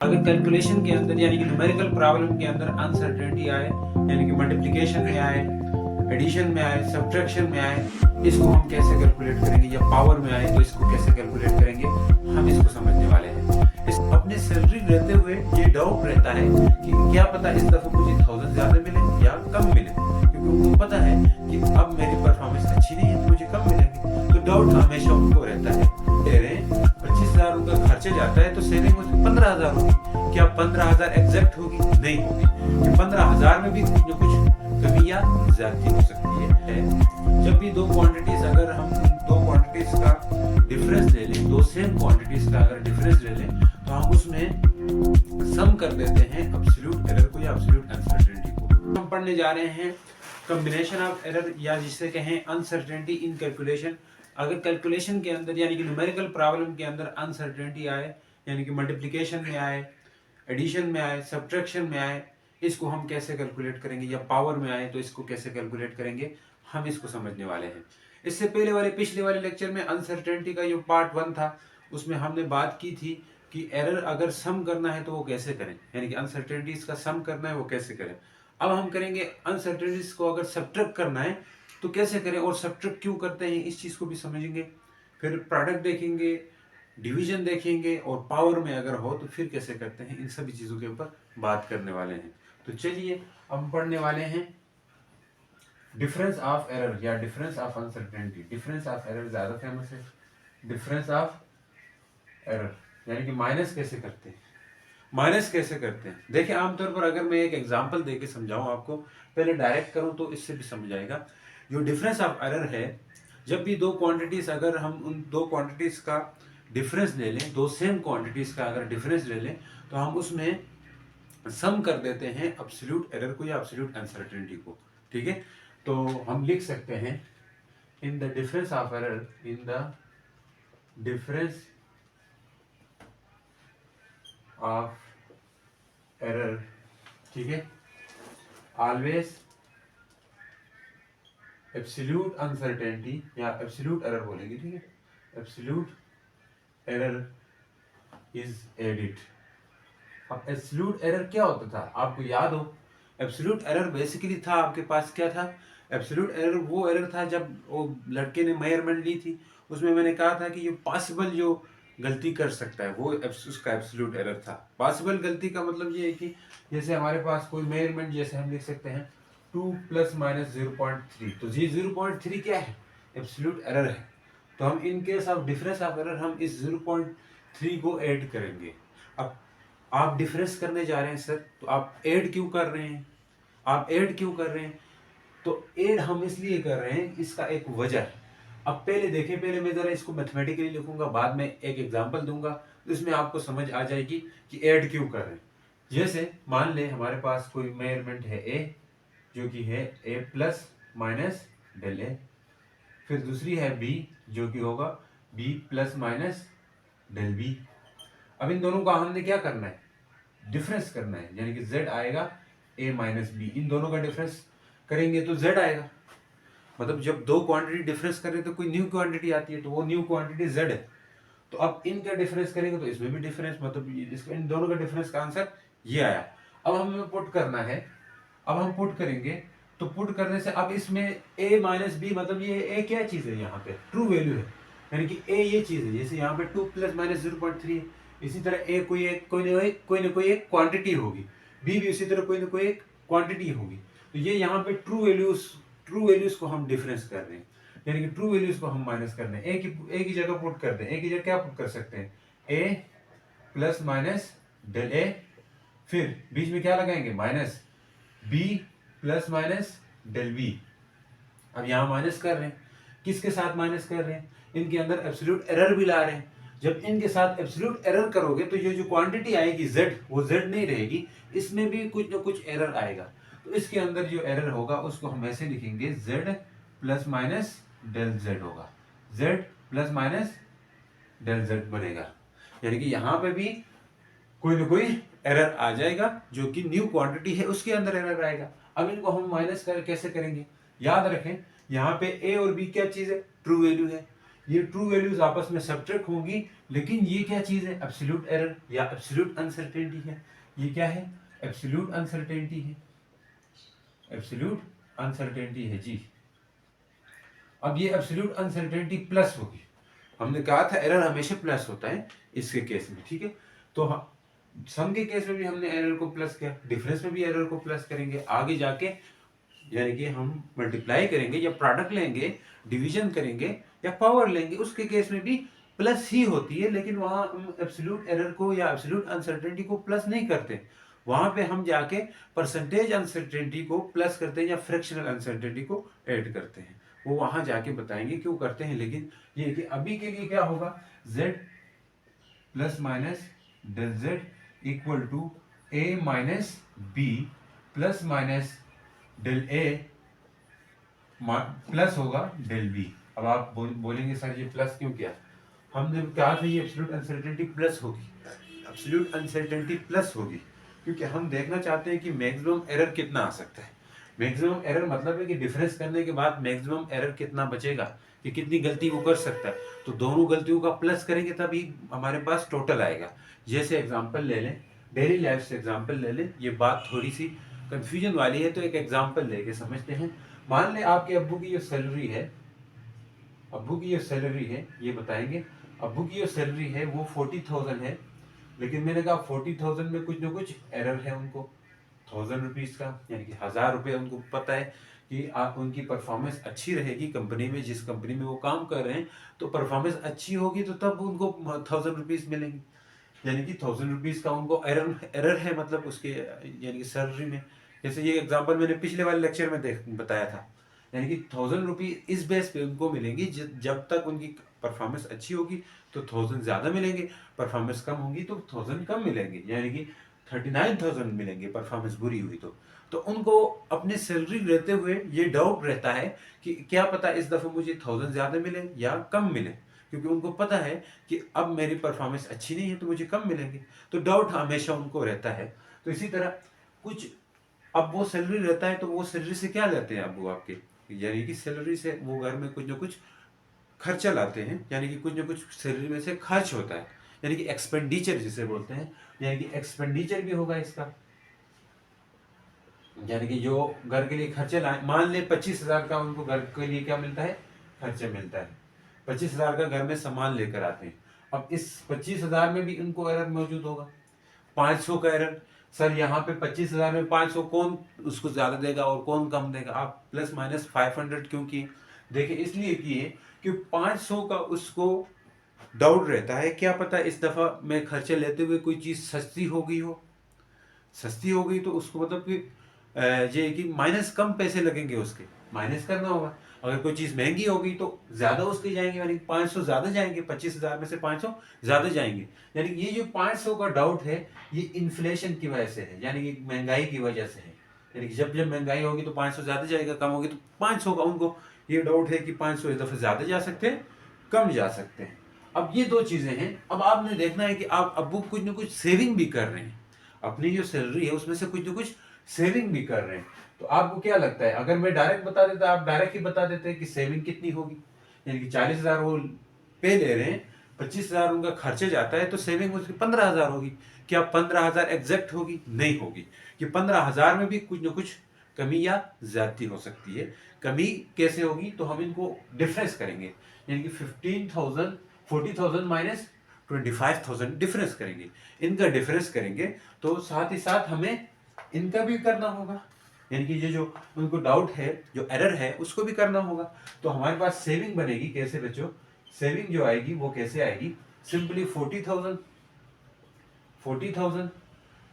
अगर कैलकुलेशन के अंदर यानी कि न्यूमेरिकल प्रॉब्लम के अंदर अनसर्टेनिटी आए, यानी कि मल्टीप्लिकेशन में आए, एडिशन में आए, सब्ट्रैक्शन में आए, इसको हम कैसे कैलकुलेट करेंगे, या पावर में आए तो इसको कैसे कैलकुलेट करेंगे, हम इसको समझने वाले हैं। इस अपने सैलरी रहते हुए ये डाउट रहता है कि क्या पता इस दफे मुझे 1000 ज्यादा मिले या कम मिले, क्योंकि उनको पता है कि अब मेरी परफॉर्मेंस अच्छी नहीं है तो मुझे कम मिलेगी। तो डाउट हमेशा उनको रहता है। 25,000 रुपये खर्चे जाता है तो सेविंग उसमें 15,000 होगी। क्या 15,000 एग्जैक्ट होगी? नहीं होगी। 15,000 में भी कुछ न कुछ कमी या ज्यादती हो सकती है। जब भी दो क्वांटिटीज, अगर हम दो क्वांटिटीज का डिफरेंस ले लें, दो सेम क्वांटिटीज का अगर डिफरेंस ले लें, तो हम उसमें सम कर देते हैं एब्सोल्यूट एरर को या एब्सोल्यूट अनसर्टेनिटी को। हम पढ़ने जा रहे हैं कॉम्बिनेशन ऑफ एरर, या जिसे कहें अनसर्टेनिटी इन कैलकुलेशन। अगर कैलकुलेशन के अंदर यानी कि न्यूमेरिकल प्रॉब्लम के अंदर अनसर्टेनिटी आए, यानी कि मल्टीप्लिकेशन में आए, एडिशन में आए, सब्ट्रैक्शन में आए, इसको हम कैसे कैलकुलेट करेंगे, या पावर में आए तो इसको कैसे कैलकुलेट करेंगे, हम इसको समझने वाले हैं। इससे पहले पिछले वाले लेक्चर में अनसर्टेनिटी का जो पार्ट 1 था, उसमें हमने बात की थी कि एरर अगर सम करना है तो वो कैसे करें, यानी कि अनसर्टेनिटीज का सम करना है वो कैसे करें। अब हम करेंगे अनसर्टेनिटीज को अगर सब्ट्रैक्ट करना है तो कैसे करें, और सब्ट्रैक्ट क्यों करते हैं इस चीज को भी समझेंगे। फिर प्रोडक्ट देखेंगे, डिवीजन देखेंगे, और पावर में अगर हो तो फिर कैसे करते हैं, इन सभी चीजों के ऊपर बात करने वाले हैं। तो चलिए हम पढ़ने वाले हैं डिफरेंस ऑफ एरर या difference of uncertainty. Difference of error ज्यादा फेमस है। डिफरेंस ऑफ एरर यानी कि माइनस कैसे करते हैं, माइनस कैसे करते हैं। देखिए आमतौर पर अगर मैं एक एग्जांपल देके समझाऊं आपको, पहले डायरेक्ट करूं तो इससे भी समझ आएगा। जो डिफरेंस ऑफ एरर है, जब भी दो क्वांटिटीज, अगर हम उन दो क्वांटिटीज का डिफरेंस ले लें, दो सेम क्वांटिटीज का अगर डिफरेंस ले लें, तो हम उसमें सम कर देते हैं एब्सोल्यूट एरर को या एब्सोल्यूट अनसर्टेनिटी को। ठीक है, तो हम लिख सकते हैं in the difference of error, in the difference of error, ठीक है, ऑलवेज एब्सोल्यूट अनसर्टेनिटी या एब्सोल्यूट एरर बोलेंगे, ठीक है, एब्सोल्यूट एरर इज एडिड। अब एब्सोल्यूट एरर क्या होता था, आपको याद हो, एब्सोल्यूट एरर बेसिकली था, आपके पास क्या था, एब्सोल्यूट एरर वो एरर था जब वो लड़के ने मेजरमेंट ली थी, उसमें मैंने कहा था कि ये पॉसिबल जो गलती कर सकता है वो उसका एब्सोल्यूट एरर था। पॉसिबल गलती का मतलब ये है कि जैसे हमारे पास कोई मेजरमेंट, जैसे हम लिख सकते हैं 2 + - 0.3, तो ये 0.3 क्या है, एब्सोल्यूट एरर है। तो हम इन case of difference of error हम इस 0.3 को ऐड करेंगे। अब आप डिफरेंस करने जा रहे हैं सर, तो आप ऐड क्यों कर रहे हैं, आप ऐड क्यों कर रहे हैं, तो ऐड हम इसलिए कर रहे हैं, इसका एक वजह है। अब पहले देखें, पहले मैं जरा इसको मैथमेटिकली लिखूंगा, बाद में एक एग्जांपल दूंगा, इसमें आपको समझ आ जाएगी कि ऐड क्यों कर रहे हैं। जैसे मान ले हमारे पास कोई मेजरमेंट है ए, जो कि है a ± del a, फिर दूसरी है b जो कि होगा b ± del b। अब इन दोनों का हमने क्या करना है, डिफरेंस करना है, यानी कि z आएगा a - b, इन दोनों का डिफरेंस करेंगे तो z आएगा। मतलब जब दो क्वांटिटी डिफरेंस करें तो कोई न्यू क्वांटिटी आती है, तो वो न्यू क्वांटिटी z है। तो अब इनका डिफरेंस करेंगे तो इसमें भी डिफरेंस, मतलब इन दोनों का डिफरेंस का आंसर ये आया। अब हमें पुट करना है, अब हम पुट करेंगे, तो पुट करने से अब इसमें a - b, मतलब ये a क्या चीज है, यहाँ पे ट्रू वैल्यू है, यानी कि a ये चीज है। जैसे यहाँ पे 2 ± 0.3 है, इसी तरह a कोई ना कोई एक क्वांटिटी होगी, b भी इसी तरह कोई ना कोई एक क्वांटिटी होगी। तो ये यहाँ पे ट्रू वैल्यूज को हम डिफरेंस कर रहे हैं, यानी कि ट्रू वैल्यूज को हम माइनस कर रहे हैं। ए की जगह पुट कर दें, ए की जगह क्या पुट कर सकते हैं, a ± del a, फिर बीच में क्या लगाएंगे, माइनस b ± del b। अब यहां माइनस कर रहे हैं, किसके साथ माइनस कर रहे हैं, इनके अंदर एब्सोल्यूट एरर भी ला रहे हैं। जब इनके साथ एब्सोल्यूट एरर करोगे तो ये जो क्वांटिटी आएगी z, वो z नहीं रहेगी, इसमें भी कुछ ना कुछ एरर आएगा। तो इसके अंदर जो एरर होगा उसको हम ऐसे लिखेंगे, z ± del z होगा, z ± del z बनेगा, यानी कि यहां पे भी कोई ना कोई एरर आ जाएगा, जो कि न्यू क्वांटिटी है उसके अंदर एरर आएगा। अब इनको हम माइनस कर कैसे करेंगे, याद रखें यहाँ पे a और b क्या चीज है, ट्रू वैल्यू है। ये ट्रू वैल्यूज आपस में सब्ट्रैक्ट होंगी, लेकिन ये क्या चीज है, एब्सोल्यूट एरर या एब्सोल्यूट अनसर्टेनिटी है। ये क्या है, एब्सोल्यूट अनसर्टेनिटी है, एब्सोल्यूट अनसर्टेनिटी है जी। अब ये एब्सोल्यूट अनसर्टेनिटी प्लस होगी, हमने कहा था एरर हमेशा प्लस होता है इसके केस में, ठीक है। तो सम के केस में भी हमने एरर को प्लस किया, डिफरेंस में भी एरर को प्लस करेंगे, आगे जाके यानी कि हम मल्टीप्लाई करेंगे या प्रोडक्ट लेंगे, डिवीजन करेंगे या पावर लेंगे, उसके केस में भी प्लस ही होती है, लेकिन वहां हम एब्सोल्यूट एरर को या एब्सोल्यूट अनसर्टेनिटी को प्लस नहीं करते, वहां पे हम जाके परसेंटेज अनसर्टेनिटी को प्लस करते हैं या फ्रैक्शनल अनसर्टेनिटी को ऐड करते हैं, वो वहां जाके बताएंगे क्यों करते हैं। लेकिन ये कि अभी के लिए क्या होगा, z plus minus del z equal to a minus B plus minus del a plus होगा डेल बी। अब आप बोलेंगे सर ये प्लस क्यों किया, हमने कहा था ये एब्सोल्यूट अनसर्टेनिटी प्लस होगी, एब्सोल्यूट अनसर्टेनिटी प्लस होगी क्योंकि हम देखना चाहते हैं कि मैक्सिमम एरर कितना आ सकता है। मैक्सिमम एरर मतलब है कि डिफरेंस करने के बाद मैक्सिमम एरर कितना बचेगा, कि कितनी गलती वो कर सकता है, तो दोनों गलतियों का प्लस करेंगे तभी हमारे पास टोटल आएगा। जैसे एग्जांपल ले लें, डेली लाइफ से एग्जांपल ले लें, ये बात थोड़ी सी कंफ्यूजन वाली है तो एक एग्जांपल लेके समझते हैं। मान लें आपके अब्बू की जो सैलरी है, अब्बू की जो सैलरी है ये बताएंगे, अब्बू की जो सैलरी है वो 40,000 है, लेकिन मैंने कहा 40,000 में कुछ ना कुछ एरर है उनको 1000 रुपीज का, यानी कि 1000 रुपये उनको पता है कि आप उनकी परफॉर्मेंस अच्छी रहेगी कंपनी में, जिस कंपनी में वो काम कर रहे हैं तो परफॉर्मेंस अच्छी होगी तो तब उनको 1000 रुपीज मिलेंगे, यानी कि 1000 रुपीज का उनको एरर है, मतलब उसके यानी कि सैलरी में। जैसे ये एग्जांपल मैंने पिछले वाले लेक्चर में बताया था, यानी कि 1000 रुपीज इस बेस पे उनको मिलेंगी, जब तक उनकी परफॉर्मेंस अच्छी होगी तो 1000 ज्यादा मिलेंगे, परफॉर्मेंस कम होगी तो 1000 कम मिलेंगे, यानी कि 39,000 मिलेंगे परफॉर्मेंस बुरी हुई तो उनको अपने सैलरी रहते हुए ये डाउट रहता है कि क्या पता इस दफे मुझे 1000 ज्यादा मिले या कम मिले, क्योंकि उनको पता है कि अब मेरी परफॉर्मेंस अच्छी नहीं है तो मुझे कम मिलेंगे, तो डाउट हमेशा उनको रहता है। तो इसी तरह कुछ, अब वो सैलरी रहता है तो वो सैलरी से क्या लेते हैं अब वो आपके, यानी कि सैलरी से वो घर में कुछ ना कुछ खर्चा लाते हैं, यानी कि कुछ ना कुछ सैलरी में से खर्च होता है, यानी कि एक्सपेंडिचर जिसे बोलते हैं, यानी कि एक्सपेंडिचर भी होगा इसका, यानी कि जो घर के लिए खर्चे लाए, मान ले 25,000 का उनको घर के लिए क्या मिलता है, खर्चा मिलता है, 25,000 का घर में सामान लेकर आते हैं। अब इस 25,000 में भी उनको एरर मौजूद होगा, 500 का एरर, सर यहाँ पे 25,000 में 500 कौन उसको ज्यादा देगा और कौन कम देगा, आप प्लस माइनस 500 क्यों किए, देखिए इसलिए किए कि 500 का उसको डाउट रहता है, क्या पता इस दफा मैं खर्चे लेते हुए कोई चीज सस्ती हो गई हो, सस्ती हो गई तो उसको मतलब कि ये कि माइनस कम पैसे लगेंगे, उसके माइनस करना होगा, अगर कोई चीज महंगी होगी तो ज्यादा उसके जाएंगे, यानी 500 ज्यादा जाएंगे, 25,000 में से 500 ज्यादा जाएंगे, यानी ये जो 500 का डाउट है ये इन्फ्लेशन की वजह से है, यानी कि महंगाई की वजह से है, यानी कि जब जब महंगाई होगी तो 500 ज्यादा जाएगा, कम होगी तो 500 का, उनको ये डाउट है कि 500 इस दफे ज्यादा जा सकते हैं कम जा सकते हैं। अब ये दो चीजें हैं, अब आपने देखना है कि आप अब्बू कुछ ना कुछ सेविंग भी कर रहे हैं, अपनी जो सैलरी है उसमें से कुछ ना कुछ सेविंग भी कर रहे हैं, तो आपको क्या लगता है अगर मैं डायरेक्ट बता देता, आप डायरेक्ट ही बता देते कि सेविंग कितनी होगी, यानी कि 40,000 वो पे ले रहे हैं, 25,000 उनका खर्चे जाता है तो सेविंग उसकी 15,000 होगी, क्या 15,000 एग्जैक्ट होगी, नहीं होगी, कि 15,000 में भी कुछ ना कुछ कमी या ज्यादती हो सकती है। कमी कैसे होगी, तो हम इनको डिफरेंस करेंगे, यानी कि 15,000 40,000 माइनस 25,000 डिफरेंस करेंगे, इनका डिफरेंस करेंगे, तो साथ ही साथ हमें इनका भी करना होगा, यानी कि ये जो उनको डाउट है, जो एरर है उसको भी करना होगा, तो हमारे पास सेविंग बनेगी कैसे बच्चों, सेविंग जो आएगी वो कैसे आएगी, simply 40,000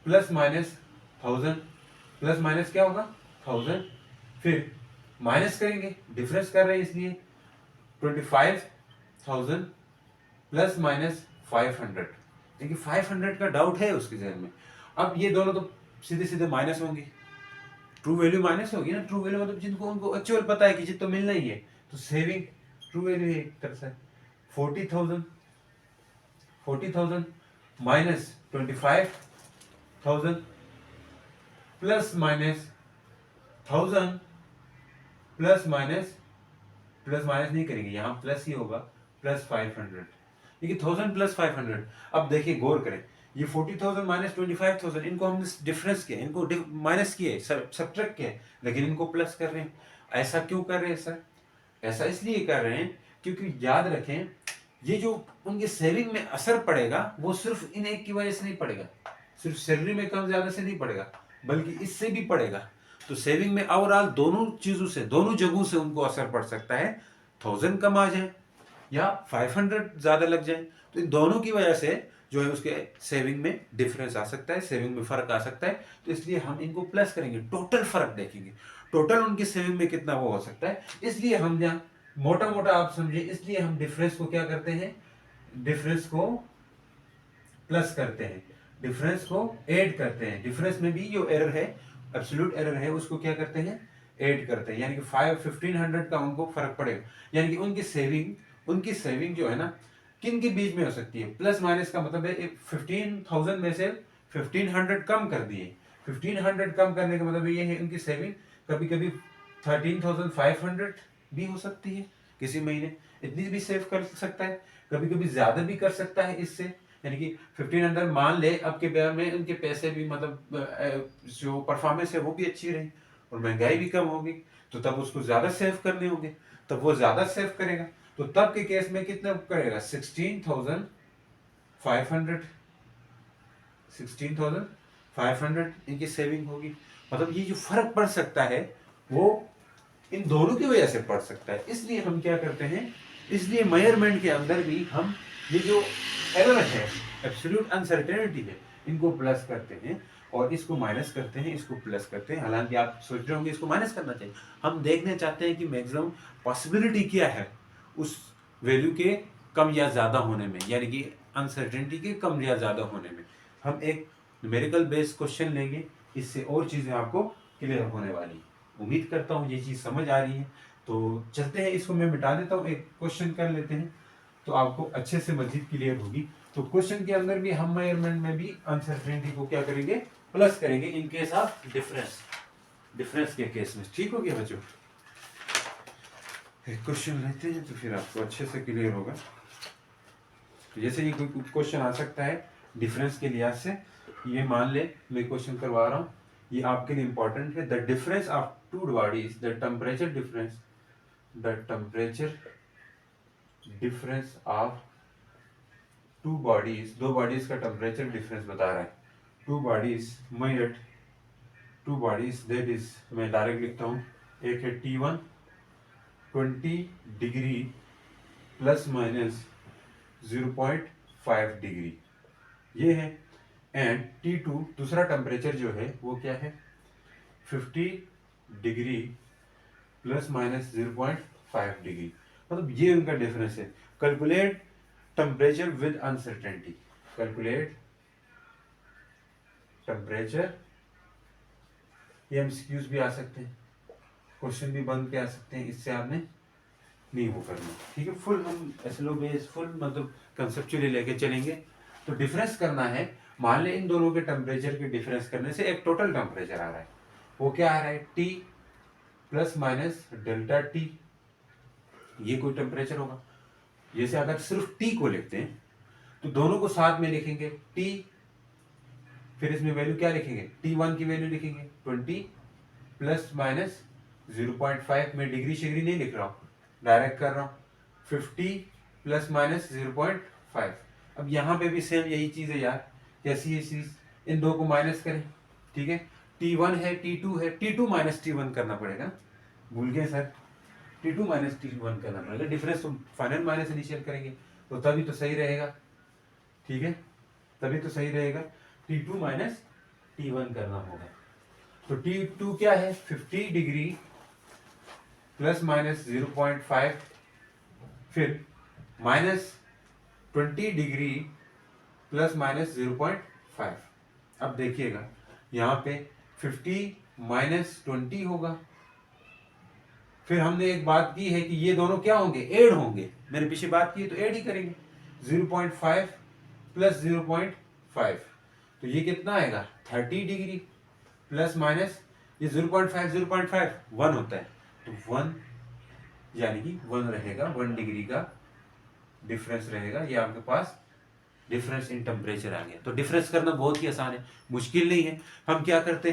plus minus 1000 plus minus क्या होगा 1000, फिर माइनस करेंगे, डिफरेंस कर रहे हैं इसलिए 25,000 प्लस माइनस 500, देखिए 500 का डाउट है उसके जहन में। अब ये दोनों तो सीधे सीधे माइनस होंगे, ट्रू वैल्यू माइनस होगी ना, ट्रू वैल्यू मतलब जिनको उनको एक्चुअल पता है कि जितना तो मिलना ही है, तो सेविंग ट्रू वैल्यू है एक तरह से 40,000 minus 25,000 plus minus 1000 plus minus नहीं करेंगे, यहाँ प्लस ही होगा प्लस 500, देखिए 1000 प्लस 500। अब देखिए गौर करें, ये 40,000 माइनस 25,000, इनको हमने डिफरेंस किया, इनको माइनस किए, सब्ट्रैक्ट किया, लेकिन इनको प्लस कर रहे हैं। ऐसा क्यों कर रहे हैं सर? ऐसा इसलिए कर रहे हैं क्योंकि याद रखें, ये जो उनके सेविंग में असर पड़ेगा वो सिर्फ इन एक की वजह से नहीं पड़ेगा, सिर्फ सैलरी में कम ज्यादा से नहीं पड़ेगा, बल्कि इससे भी पड़ेगा। तो सेविंग में ओवरऑल दोनों चीजों से, दोनों जगहों से उनको असर पड़ सकता है। 1000 कम आ जाए या 500 ज्यादा लग जाए, तो इन दोनों की वजह से जो है उसके सेविंग में डिफरेंस आ सकता है, सेविंग में फर्क आ सकता है। तो इसलिए हम इनको प्लस करेंगे, टोटल फर्क देखेंगे, टोटल उनकी सेविंग में कितना वो हो सकता है। इसलिए हम यहाँ मोटा मोटा आप समझे, इसलिए हम डिफरेंस को क्या करते हैं, डिफरेंस को प्लस करते हैं, डिफरेंस को ऐड करते हैं। डिफरेंस में भी जो एरर है, एब्सोल्यूट एरर है, उसको क्या करते हैं, ऐड करते हैं। यानी कि 1500 का उनको फर्क पड़ेगा। यानी कि उनकी सेविंग जो है ना, किन के बीच में हो सकती है, प्लस माइनस का मतलब है 15,000 में से 1500 कम कर दिए। 1500 कम करने का मतलब ये है उनकी सेविंग कभी कभी 13,500 भी हो सकती है, किसी महीने इतनी भी सेव कर सकता है, कभी कभी ज्यादा भी कर सकता है इससे। यानी कि 1500 मान ले, अब के ब्याह में उनके पैसे भी मतलब जो परफॉर्मेंस है वो भी अच्छी रही और महंगाई भी कम होगी, तो तब उसको ज्यादा सेव करने होंगे, तब वो ज्यादा सेव करेगा। तो तब के केस में कितना करेगा, 16,500, 16,500 इनकी सेविंग होगी। मतलब ये जो फर्क पड़ सकता है वो इन दोनों की वजह से पड़ सकता है। इसलिए हम क्या करते हैं, इसलिए मेजरमेंट के अंदर भी हम ये जो एरर है, एब्सोल्यूट अनसर्टेनिटी है, इनको प्लस करते हैं और इसको माइनस करते हैं, इसको प्लस करते हैं। हालांकि आप सोच रहे होंगे इसको माइनस करना चाहिए, हम देखने चाहते हैं कि मैक्सिमम पॉसिबिलिटी क्या है उस वैल्यू के कम या ज्यादा होने में, यानी कि अनसर्टेनिटी के कम या ज्यादा होने में। हम एक न्यूमेरिकल बेस्ड क्वेश्चन लेंगे, इससे और चीजें आपको क्लियर होने वाली। उम्मीद करता हूँ ये चीज समझ आ रही है। तो चलते हैं, इसको मैं मिटा देता हूँ, एक क्वेश्चन कर लेते हैं तो आपको अच्छे से मजीद क्लियर होगी। तो क्वेश्चन के अंदर भी हम मेजरमेंट में भी अनसर्टेनिटी को क्या करेंगे, प्लस करेंगे इन केस ऑफ डिफरेंस, डिफरेंस के केस में। ठीक हो गया बच्चों? एक क्वेश्चन लेते हैं तो फिर आपको अच्छे से क्लियर होगा। तो जैसे ये कोई क्वेश्चन आ सकता है डिफरेंस के लिहाज से, ये मान ले मैं क्वेश्चन करवा रहा हूँ, ये आपके लिए इंपॉर्टेंट है। The difference of two bodies, the temperature difference, the temperature difference of two bodies, दो बॉडीज का टेम्परेचर डिफरेंस बता रहा है। Two bodies measured, two bodies that is, मैं डायरेक्ट लिखता हूँ, एक है T1 20 degree plus minus 0.5 degree, ये है। एंड T2 दूसरा टेम्परेचर जो है वो क्या है, 50 डिग्री प्लस माइनस 0.5 डिग्री। मतलब ये उनका डिफरेंस है। Calculate temperature with uncertainty, calculate temperature, ये एमसीक्यूज भी आ सकते हैं, क्वेश्चन भी बन के आ सकते हैं, इससे आपने नहीं वो करना। ठीक है, फुल हम एसएलओ बेस फुल मतलब कंसेप्चुअली लेके चलेंगे। तो डिफरेंस करना है, मान ले इन दोनों के टेम्परेचर के डिफरेंस करने से एक टोटल टेम्परेचर आ रहा है, वो क्या आ रहा है, T plus minus delta T, ये कोई टेम्परेचर होगा। जैसे अगर सिर्फ T को लिखते हैं तो दोनों को साथ में लिखेंगे T, फिर इसमें वैल्यू क्या लिखेंगे, T1 की वैल्यू लिखेंगे 20 प्लस माइनस 0.5, में डिग्री शिग्री नहीं लिख रहा हूँ, डायरेक्ट कर रहा हूँ, 50 प्लस माइनस 0.5। अब यहाँ पे भी सेम यही चीज है यार, कैसी है चीज, इन दो को माइनस करें, ठीक है, T1 है T2 है, T2 माइनस T1 करना पड़ेगा, भूल गए सर, T2 माइनस T1 करना पड़ेगा, डिफरेंस तो फाइनल माइनस इनिशियल करेंगे तो तभी तो सही रहेगा। ठीक है, तभी तो सही रहेगा, T2 माइनस T1 करना होगा। तो T2 क्या है, 50 डिग्री प्लस माइनस 0.5, फिर माइनस 20 डिग्री प्लस माइनस 0.5। अब देखिएगा यहाँ पे 50 माइनस 20 होगा, फिर हमने एक बात की है कि ये दोनों क्या होंगे, ऐड होंगे, मैंने पीछे बात की है तो ऐड ही करेंगे, 0.5 प्लस 0.5, तो ये कितना आएगा, 30 डिग्री प्लस माइनस ये 0.5 0.5 1 होता है, तो 1 यानी कि 1 रहेगा, 1 डिग्री का डिफरेंस रहेगा, ये आपके पास डिफरेंस इन टेम्परेचर आ गया। तो डिफरेंस करना बहुत ही आसान है, मुश्किल नहीं है। हम क्या करते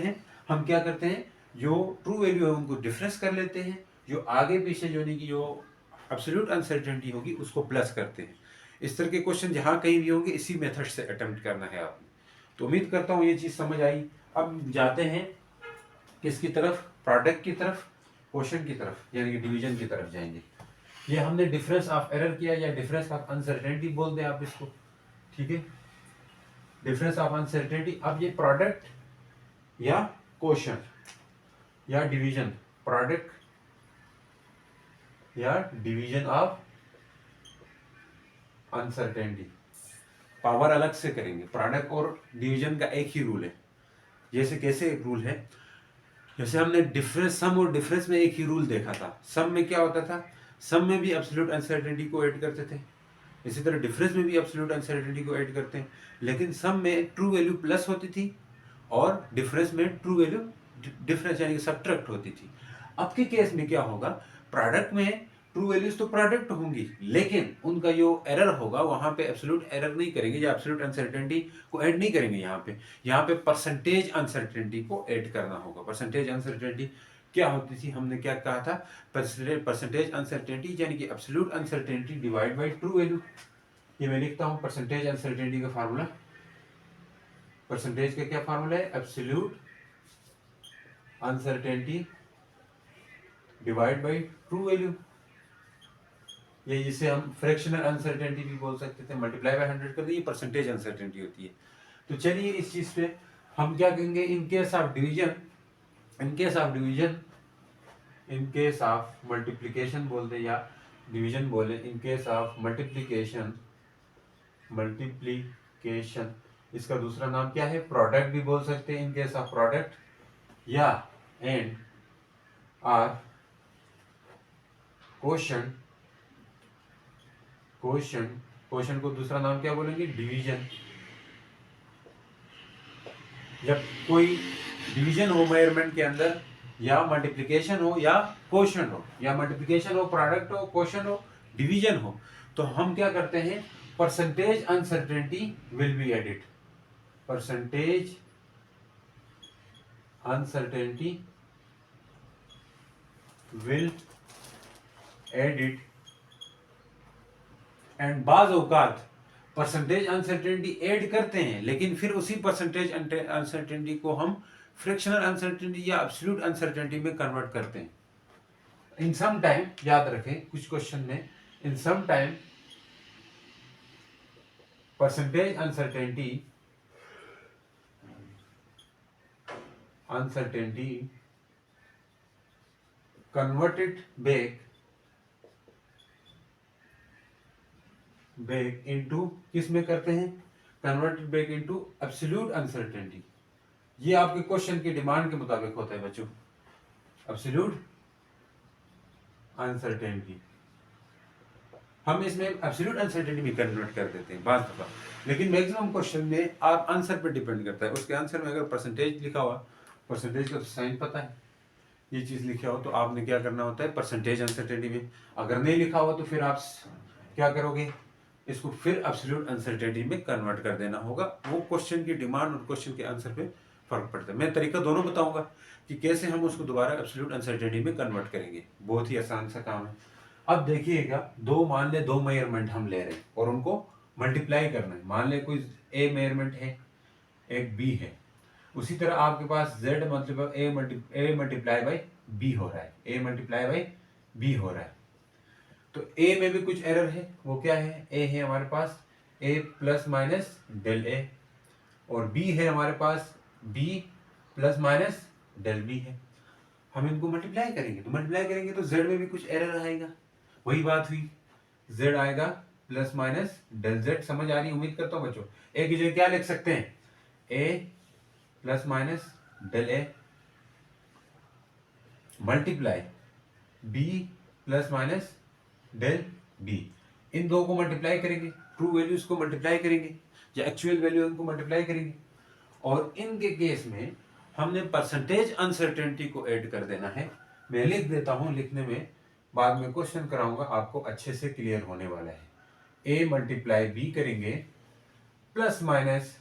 हैं, जो ट्रू वैल्यू है उनको डिफरेंस कर लेते हैं, जो आगे पीछे जो नहीं की जो एब्सोल्यूट अनसर्टेनिटी होगी उसको प्लस करते हैं। इस तरह के क्वेश्चन जहां कहीं भी होंगे इसी मेथड से अटेम्प्ट करना है आपने। तो उम्मीद करता हूँ ये चीज़ समझ आई। अब जाते हैं किसकी तरफ, प्रोडक्ट की तरफ, क्वेश्चन की तरफ, यानी कि डिवीजन की तरफ जाएंगे। ये हमने डिफरेंस ऑफ एरर किया या डिफरेंस ऑफ अनसर्टेनिटी बोल दें आप इसको, ठीक है, डिफरेंस ऑफ अनसर्टेनिटी। अब ये प्रोडक्ट या क्वेश्चन या डिवीजन, प्रोडक्ट या डिवीजन ऑफ अनसर्टेनिटी, पावर अलग से करेंगे। प्रोडक्ट और डिवीजन का एक ही रूल है। जैसे कैसे एक रूल है, जैसे हमने डिफरेंस, सम और डिफरेंस में एक ही रूल देखा था। सम में क्या होता था, सम में भी एब्सोल्यूट अनसर्टेनिटी को ऐड करते थे, इसी तरह डिफरेंस में भी एब्सोल्यूट अनसर्टेनिटी को ऐड करते हैं। लेकिन सम में ट्रू वैल्यू प्लस होती थी और डिफरेंस में ट्रू वैल्यू डिफरेंस यानी कि सब्ट्रैक्ट होती थी। अब के केस में क्या होगा, प्रोडक्ट में ट्रू वैल्यूज तो प्रोडक्ट होंगी, लेकिन उनका जो एरर होगा वहां पे एब्सोल्यूट एरर नहीं करेंगे या एब्सोल्यूट अनसर्टेनिटी को ऐड नहीं करेंगे। यहाँ पे परसेंटेज अनसर्टेनिटी को ऐड करना होगा। परसेंटेज अनसर्टेनिटी क्या होती थी, हमने क्या कहा था, परसेंटेज अनसर्टेनिटी यानी कि absolute uncertainty divide by true value. ये मैं लिखता हूं परसेंटेज अनसर्टेनिटी का फार्मूला। परसेंटेज का क्या फार्मूला है, absolute uncertainty divide by true value. ये जिसे हम फ्रैक्शनल अनसर्टेनिटी भी बोल सकते थे, मल्टीप्लाई बाय 100 कर दिए, परसेंटेज अनसर्टेनिटी होती है। तो चलिए इस चीज पे हम क्या कहेंगे, इन case of division, in case of division, in case of multiplication बोलते या डिवीजन बोले, इन केस ऑफ मल्टीप्लिकेशन, मल्टीप्लिकेशन इसका दूसरा नाम क्या है, प्रोडक्ट भी बोल सकते हैं। इन केस ऑफ प्रोडक्ट या and or quotient, quotient, quotient को दूसरा नाम क्या बोलेंगे, डिवीजन। जब कोई डिवीजन हो मेजरमेंट के अंदर, या मल्टीप्लिकेशन हो या क्वोशंट हो, या मल्टीप्लिकेशन हो, प्रोडक्ट हो, क्वोशंट हो, डिवीजन हो, तो हम क्या करते हैं, percentage uncertainty will be added. Percentage uncertainty will added and बाज औकात परसेंटेज अनसर्टेनिटी ऐड करते हैं, लेकिन फिर उसी परसेंटेज अनसर्टेनिटी को हम फ्रैक्शनल अनसर्टेनिटी या एब्सोल्यूट अनसर्टेनिटी में कन्वर्ट करते हैं। इन सम टाइम, याद रखें कुछ क्वेश्चन में, in some time percentage uncertainty converted back into, किस में करते हैं, converted back into absolute uncertainty. ये आपके क्वेश्चन की डिमांड के मुताबिक होता है बच्चों, एब्सोल्यूट अनसर्टेनिटी। हम इसमें एब्सोल्यूट अनसर्टेनिटी भी कन्वर्ट कर देते हैं बात दफा, लेकिन मैक्सिमम क्वेश्चन में आप आंसर पर डिपेंड करता है। उसके आंसर में अगर परसेंटेज लिखा हुआ, परसेंटेज का तो साइन पता है, ये चीज़ लिखा हो तो आपने क्या करना होता है, परसेंटेज अनसर्टेनिटी में। अगर नहीं लिखा हुआ तो फिर आप क्या करोगे, इसको फिर एब्सोल्यूट अनसर्टेनिटी में कन्वर्ट कर देना होगा। वो क्वेश्चन की डिमांड और क्वेश्चन के आंसर पे फर्क पड़ता है। मैं तरीका दोनों बताऊंगा कि कैसे हम उसको दोबारा एब्सोल्यूट अनसर्टेनिटी में कन्वर्ट करेंगे। बहुत ही आसान सा काम है। अब देखिएगा, मान ले दो मेजरमेंट हम ले रहे हैं और उनको मल्टीप्लाई करना है। मान ले कोई ए मेजरमेंट है, एक बी है, उसी तरह आपके पास z मतलब ए मल्टीप्लाई बाई बी हो रहा है, ए मल्टीप्लाई बाई बी हो रहा है। तो ए में भी कुछ एरर है, वो क्या है, ए है हमारे पास A plus minus del A, और बी है हमारे पास B plus minus del B है। हम इनको मल्टीप्लाई करेंगे, तो मल्टीप्लाई करेंगे तो z में भी कुछ एरर आएगा, वही बात हुई, z आएगा प्लस माइनस डेल z। समझ आ रही, उम्मीद करता हूँ बच्चों। ए की जगह क्या लिख सकते हैं, A plus minus del A multiply B plus minus del B. इन दो को मल्टीप्लाई करेंगे, ट्रू वैल्यूज को मल्टीप्लाई करेंगे या एक्चुअल वैल्यू को मल्टीप्लाई करेंगे, और इनके केस में हमने परसेंटेज अनसर्टेनिटी को ऐड कर देना है। मैं लिख देता हूं, लिखने में बाद में क्वेश्चन कराऊंगा, आपको अच्छे से क्लियर होने वाला है। ए मल्टीप्लाई बी करेंगे plus minus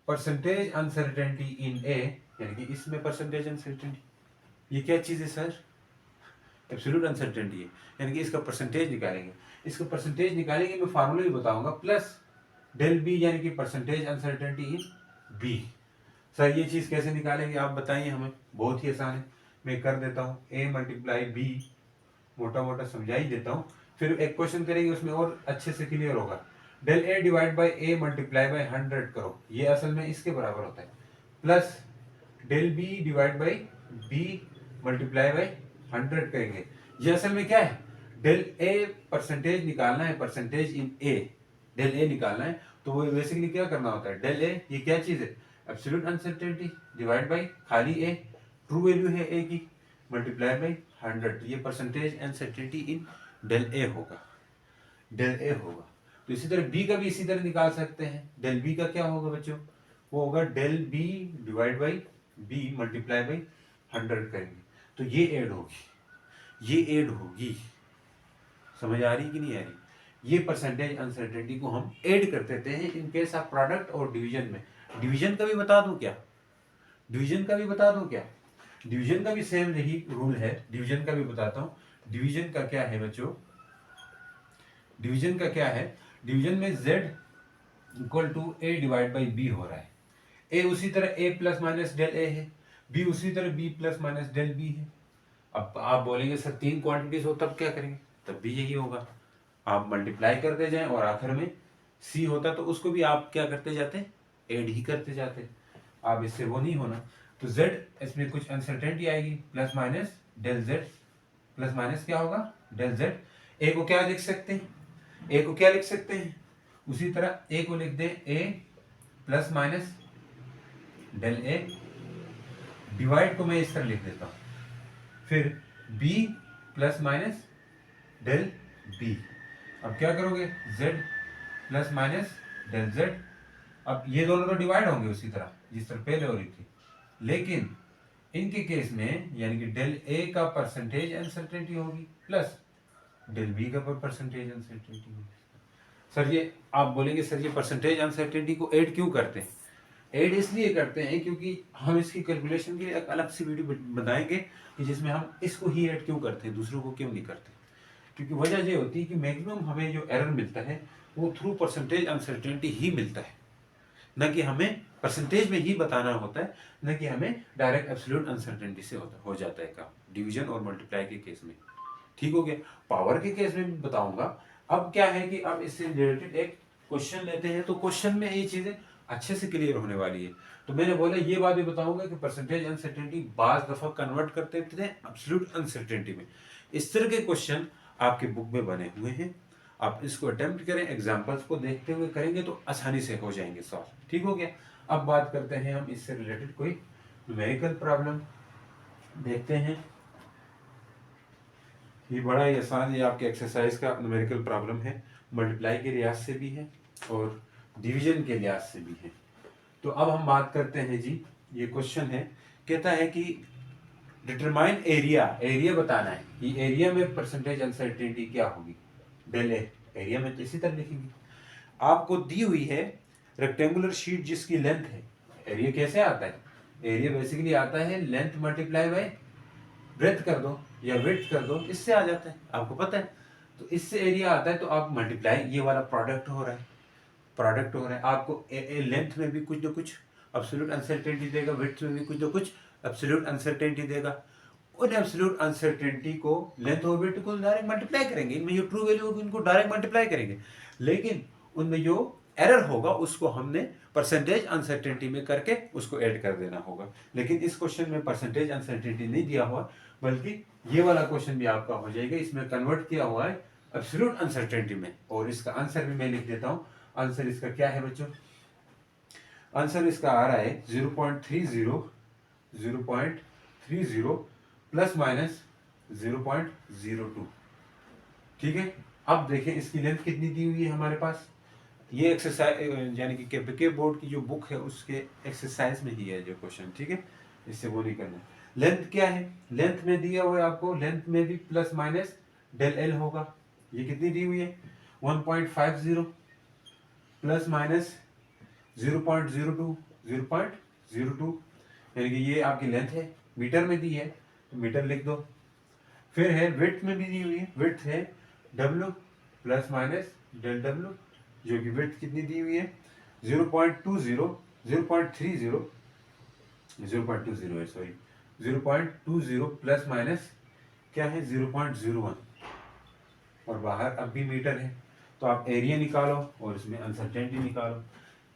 percentage uncertainty in A, यानी कि इसमें परसेंटेज अनसर्टेनिटी, ये क्या चीज है सर? एब्सोल्यूट अनसर्टेनिटी है, यानी कि इसका परसेंटेज निकालेंगे। इसका परसेंटेज निकालेंगे, मैं फार्मूला भी बताऊंगा, प्लस डेल बी यानी कि percentage uncertainty in B. Sir ये चीज कैसे निकालेंगे आप बताइए हमें? बहुत ही आसान है, मैं कर देता हूँ। ए मल्टीप्लाई बी मोटा मोटा समझा ही देता हूँ, फिर एक क्वेश्चन करेंगे उसमें और अच्छे से क्लियर होगा। Del A divide by A multiply by 100 करो, ये असल में इसके बराबर होता है, plus del B divide by B multiply by 100 करेंगे। ये असल में क्या है? डेल ए परसेंटेज निकालना है, percentage in A, del A निकालना है, तो वो बेसिकली क्या करना होता है? डेल ए ये क्या चीज है? एब्सोल्यूट अनसर्टेनिटी डिवाइड बाई खाली ए, ट्रू वैल्यू है ए की, मल्टीप्लाई बाई 100, ये percentage uncertainty in del A होगा, डेल ए होगा। तो इसी तरह बी का भी इसी तरह निकाल सकते हैं। डेल बी का क्या होगा बच्चों? वो होगा del B divide by B multiply by 100 करेंगे, तो ये ऐड होगी, ये ऐड होगी। समझ आ रही कि नहीं आ रही? ये परसेंटेज अनसर्टेनिटी को हम ऐड कर देते हैं इन केस ऑफ प्रोडक्ट और डिवीजन में। डिवीजन का भी बता दूं क्या? डिवीजन का भी बता दूं क्या? डिवीजन का भी सेम यही रूल है, डिवीजन का भी बताता हूं। डिवीजन का क्या है बच्चों? डिवीजन का क्या है? डिवीजन में z equal to A divide by B हो रहा है। ए उसी तरह A plus minus del A है, बी उसी तरह B plus minus del B है। अब आप बोलेंगे सर तीन क्वांटिटीज हो तब क्या करेंगे? तब भी यही होगा, आप मल्टीप्लाई करते जाएं और आखिर में सी होता तो उसको भी आप क्या करते जाते? ऐड ही करते जाते। आप इससे वो नहीं होना, तो z इसमें कुछ अनसर्टेनिटी आएगी, plus minus del z, plus minus क्या होगा? Del z। ए को क्या लिख सकते हैं? ए को क्या लिख सकते हैं? उसी तरह ए को लिख दे A plus minus del A, divide को मैं इस तरह लिख देता हूं, फिर b plus minus del b। अब क्या करोगे? z plus minus del z। अब ये दोनों तो डिवाइड होंगे उसी तरह जिस तरह पहले हो रही थी, लेकिन इनके केस में यानी कि डेल a का परसेंटेज अनसर्टेनिटी होगी प्लस डेल b का परसेंटेज अनसर्टेनिटी होगी। सर ये आप बोलेंगे सर ये परसेंटेज अनसर्टेनिटी को ऐड क्यों करते हैं? ऐड इसलिए करते हैं क्योंकि हम इसकी कैलकुलेशन के लिए एक अलग सी वीडियो बताएंगे कि जिसमें हम इसको ही ऐड क्यों करते हैं, दूसरों को क्यों नहीं करते। क्योंकि वजह ये होती है कि मैक्सिमम हमें जो एरर मिलता है वो थ्रू परसेंटेज अनसर्टेनिटी ही मिलता है, न कि हमें परसेंटेज में ही बताना होता है, न कि हमें डायरेक्ट एब्सोल्यूट अनसर्टेनिटी से हो जाता है काम, डिवीजन और मल्टीप्लाई के केस में। ठीक हो गया? पावर के केस में भी बताऊंगा। अब क्या है कि अब इससे रिलेटेड एक क्वेश्चन लेते हैं, तो क्वेश्चन में ये चीजें अच्छे से क्लियर होने वाली है। तो मैंने बोला ये बात भी बताऊंगा कि परसेंटेज अनसर्टेनिटी बाज दफा कन्वर्ट करते थे एब्सोल्यूट अनसर्टेनिटी में। इस तरह के क्वेश्चन आपके बुक में बने हुए हैं, आप इसको अटेम्प्ट करें, एग्जाम्पल्स को देखते हुए करेंगे तो आसानी से हो जाएंगे सॉल्व। ठीक हो गया? अब बात करते हैं हम इससे रिलेटेड कोई न्यूमेरिकल प्रॉब्लम देखते हैं। ये बड़ा ही आसान, ये आपके एक्सरसाइज का न्यूमेरिकल प्रॉब्लम है, मल्टीप्लाई के लिहाज से भी है और डिवीजन के लिहाज से भी है। तो अब हम बात करते हैं जी, ये क्वेश्चन है, कहता है कि डिटरमाइन एरिया, एरिया बताना है कि एरिया में परसेंटेज अनसर्टेनिटी क्या होगी, डेल ए। एरिया में तो इसी तरह लिखेंगे। आपको दी हुई है रेक्टेंगुलर शीट जिसकी लेंथ है, एरिया कैसे आता है? एरिया बेसिकली आता है लेंथ मल्टीप्लाई बाय ब्रेथ कर दो या विड्थ कर दो, इससे आ जाता है, आपको पता है। तो इससे एरिया आता है, तो आप मल्टीप्लाई, ये वाला प्रोडक्ट हो रहा है, प्रोडक्ट हो रहा है। आपको लेंथ में भी कुछ ना कुछ एब्सोल्यूट अनसर्टेनिटी देगा, विड्थ में भी कुछ ना कुछ एब्सोल्यूट अनसर्टेनिटी देगा। उन एब्सोल्यूट अनसर्टेनिटी को लेंथ और विड्थ को डायरेक्ट मल्टीप्लाई करेंगे, इनमें जो ट्रू वैल्यू होगी उनको डायरेक्ट मल्टीप्लाई करेंगे, लेकिन उनमें जो एरर होगा उसको हमने परसेंटेज अनसर्टेनिटी में करके उसको ऐड कर देना होगा। लेकिन इस क्वेश्चन में परसेंटेज अनसर्टेनिटी नहीं दिया हुआ, बल्कि ये वाला क्वेश्चन भी आपका हो जाएगा, इसमें कन्वर्ट किया हुआ है एब्सोल्यूट अनसर्टेनिटी में। और इसका आंसर भी मैं लिख देता हूं। आंसर इसका क्या है बच्चों? आंसर इसका आ रहा है 0.30 प्लस माइनस 0.02। ठीक है? अब देखें इसकी लेंथ कितनी दी हुई है हमारे पास। ये एक्सरसाइज यानी कि केपीके बोर्ड की जो बुक है उसके एक्सरसाइज में ही है जो क्वेश्चन। ठीक है? इससे वो नहीं करना। लेंथ क्या है? लेंथ में दिया हुआ है आपको, लेंथ में भी प्लस माइनस डेल एल होगा। ये कितनी दी हुई है? 1.50 प्लस माइनस 0.02 0.02, यानी कि ये आपकी लेंथ है, मीटर में दी है तो मीटर लिख दो। फिर है विड्थ में भी दी हुई है, विड्थ है W plus minus del W, जो कि विड्थ कितनी दी हुई है 0.20 0.20 है, सॉरी 0.20 प्लस माइनस क्या है 0.01, और बाहर अब भी मीटर है। तो आप एरिया निकालो और इसमें अनसर्टेनिटी निकालो।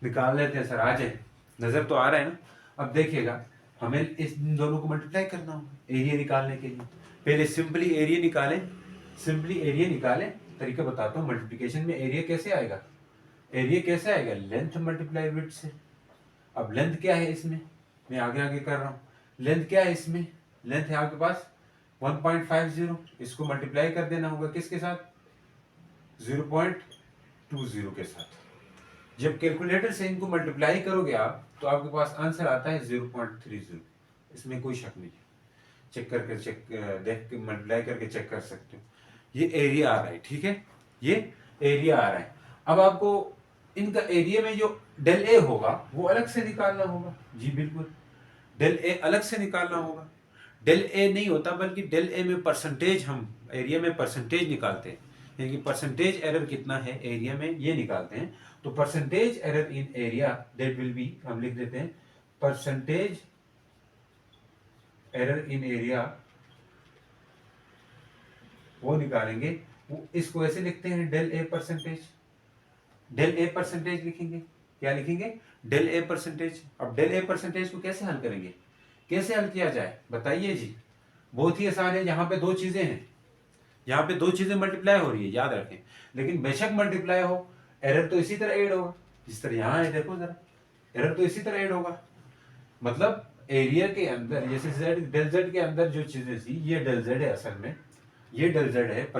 निकाल लेते हैं सर, आ जाए, नजर तो आ रहा है ना। अब देखिएगा हमें इन दोनों को मल्टीप्लाई करना होगा एरिया निकालने के लिए। पहले सिंपली एरिया निकालें, तरीका बताता हूँ। मल्टीप्लिकेशन में एरिया कैसे आएगा, लेंथ मल्टीप्लाई विड्थ से। अब लेंथ क्या है इसमें, मैं आगे आगे कर रहा हूँ। लेंथ क्या है इसमें, लेंथ है आपके पास 1.50, इसको मल्टीप्लाई कर देना होगा किसके साथ 0.20 के साथ। जब कैलकुलेटर से इनको मल्टीप्लाई करोगे आप तो आपके पास आंसर आता है 0.30, इसमें कोई शक नहीं है। चेक देख के मल्टीप्लाई करके चेक कर सकते हो। ये एरिया आ रहा है, ठीक है, ये एरिया आ रहा है। अब आपको इनका एरिया में जो डेल ए होगा वो अलग से निकालना होगा। जी बिल्कुल, डेल ए अलग से निकालना होगा। डेल ए नहीं होता बल्कि डेल ए में परसेंटेज, हम एरिया में परसेंटेज निकालते हैं, यानी कि परसेंटेज एरर कितना है एरिया में ये निकालते हैं। तो percentage error in area that will be, हम लिख देते हैं परसेंटेज एरर इन एरिया, वो निकालेंगे। वो इसको ऐसे लिखते हैं डेल ए परसेंटेज, लिखेंगे। क्या लिखेंगे, डेल ए परसेंटेज। अब डेल ए परसेंटेज को कैसे हल करेंगे, कैसे हल किया जाए बताइए जी। बहुत ही आसान है, यहाँ पे दो चीजें हैं, यहाँ पे दो चीजें मल्टीप्लाई हो रही है, याद रखें। लेकिन बेशक मल्टीप्लाई हो, एरर तो इसी तरह ऐड होगा जिस तरह यहाँ है, देखो जरा, एरर तो इसी तरह ऐड होगा। मतलब एरिया के अंदर जैसे z, डेल z के अंदर जो चीजें थी, ये डेल z है असल में, ये डेल z है।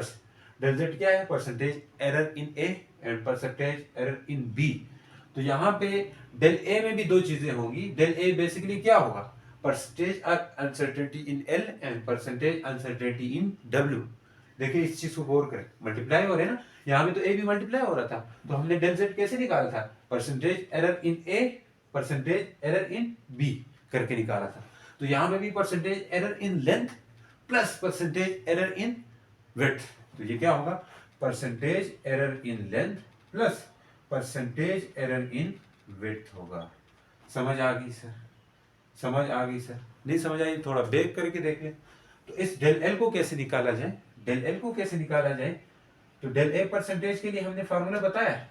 डेल z क्या है, percentage error in A and percentage error in B. तो यहाँ पे डेल ए में भी दो चीजें होंगी। डेल ए बेसिकली क्या होगा, percentage uncertainty in L and percentage uncertainty in W. देखिए इस चीज को गौर करें, मल्टीप्लाई हो रहे हैं ना, यहाँ में तो ए भी मल्टीप्लाई हो रहा था, तो हमने डेल z कैसे निकाला था, percentage error in A percentage error in B करके निकाला था। तो यहाँ में भी percentage error in length plus percentage error in width. तो ये क्या होगा, percentage error in length plus percentage error in width होगा। समझ आ गई सर, समझ आ गई सर, नहीं समझ आई थोड़ा बेक करके देख लें। तो इस डेल एल को कैसे निकाला जाए, डेल एल को कैसे निकाला जाए, तो डेल ए परसेंटेज के लिए हमने फार्मूला बताया।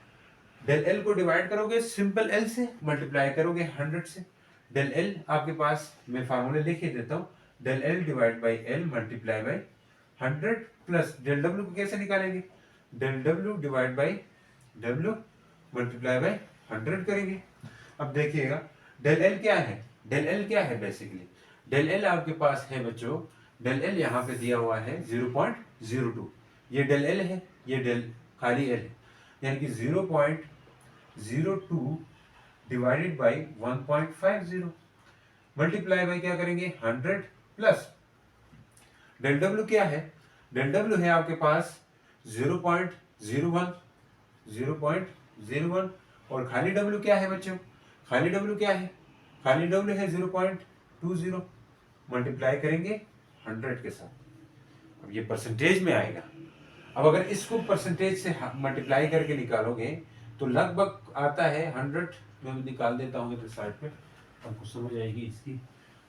डेल एल को डिवाइड करोगे सिंपल एल से, मल्टीप्लाई करोगे 100 से। डेल एल आपके पास मैं फार्मूले लिख ही देता हूँ, del L divide by L multiply by 100 plus del W को कैसे निकालेंगे, del W divide by W multiply by 100 करेंगे। अब देखिएगा डेल एल क्या है, डेल एल क्या है बेसिकली, डेल एल आपके पास है बच्चों, डेल एल यहाँ पे दिया हुआ है 0.02, ये डेल एल है, ये डेल खाली एल है, यानी कि 0.02 डिवाइडेड बाई 1.50 मल्टीप्लाई बाई क्या करेंगे 100 प्लस डेल डब्ल्यू क्या है, डेल डब्ल्यू है आपके पास 0.01 और खाली डब्ल्यू क्या है बच्चों, खाली डब्ल्यू क्या है, खाली डब्ल्यू है 0.20 मल्टीप्लाई करेंगे 100 के साथ। अब ये परसेंटेज में आएगा। अब अगर इसको परसेंटेज से मल्टीप्लाई करके निकालोगे तो लगभग आता है 100, मैं निकाल देता हूँ इधर साइड पे, आपको समझ आएगी इसकी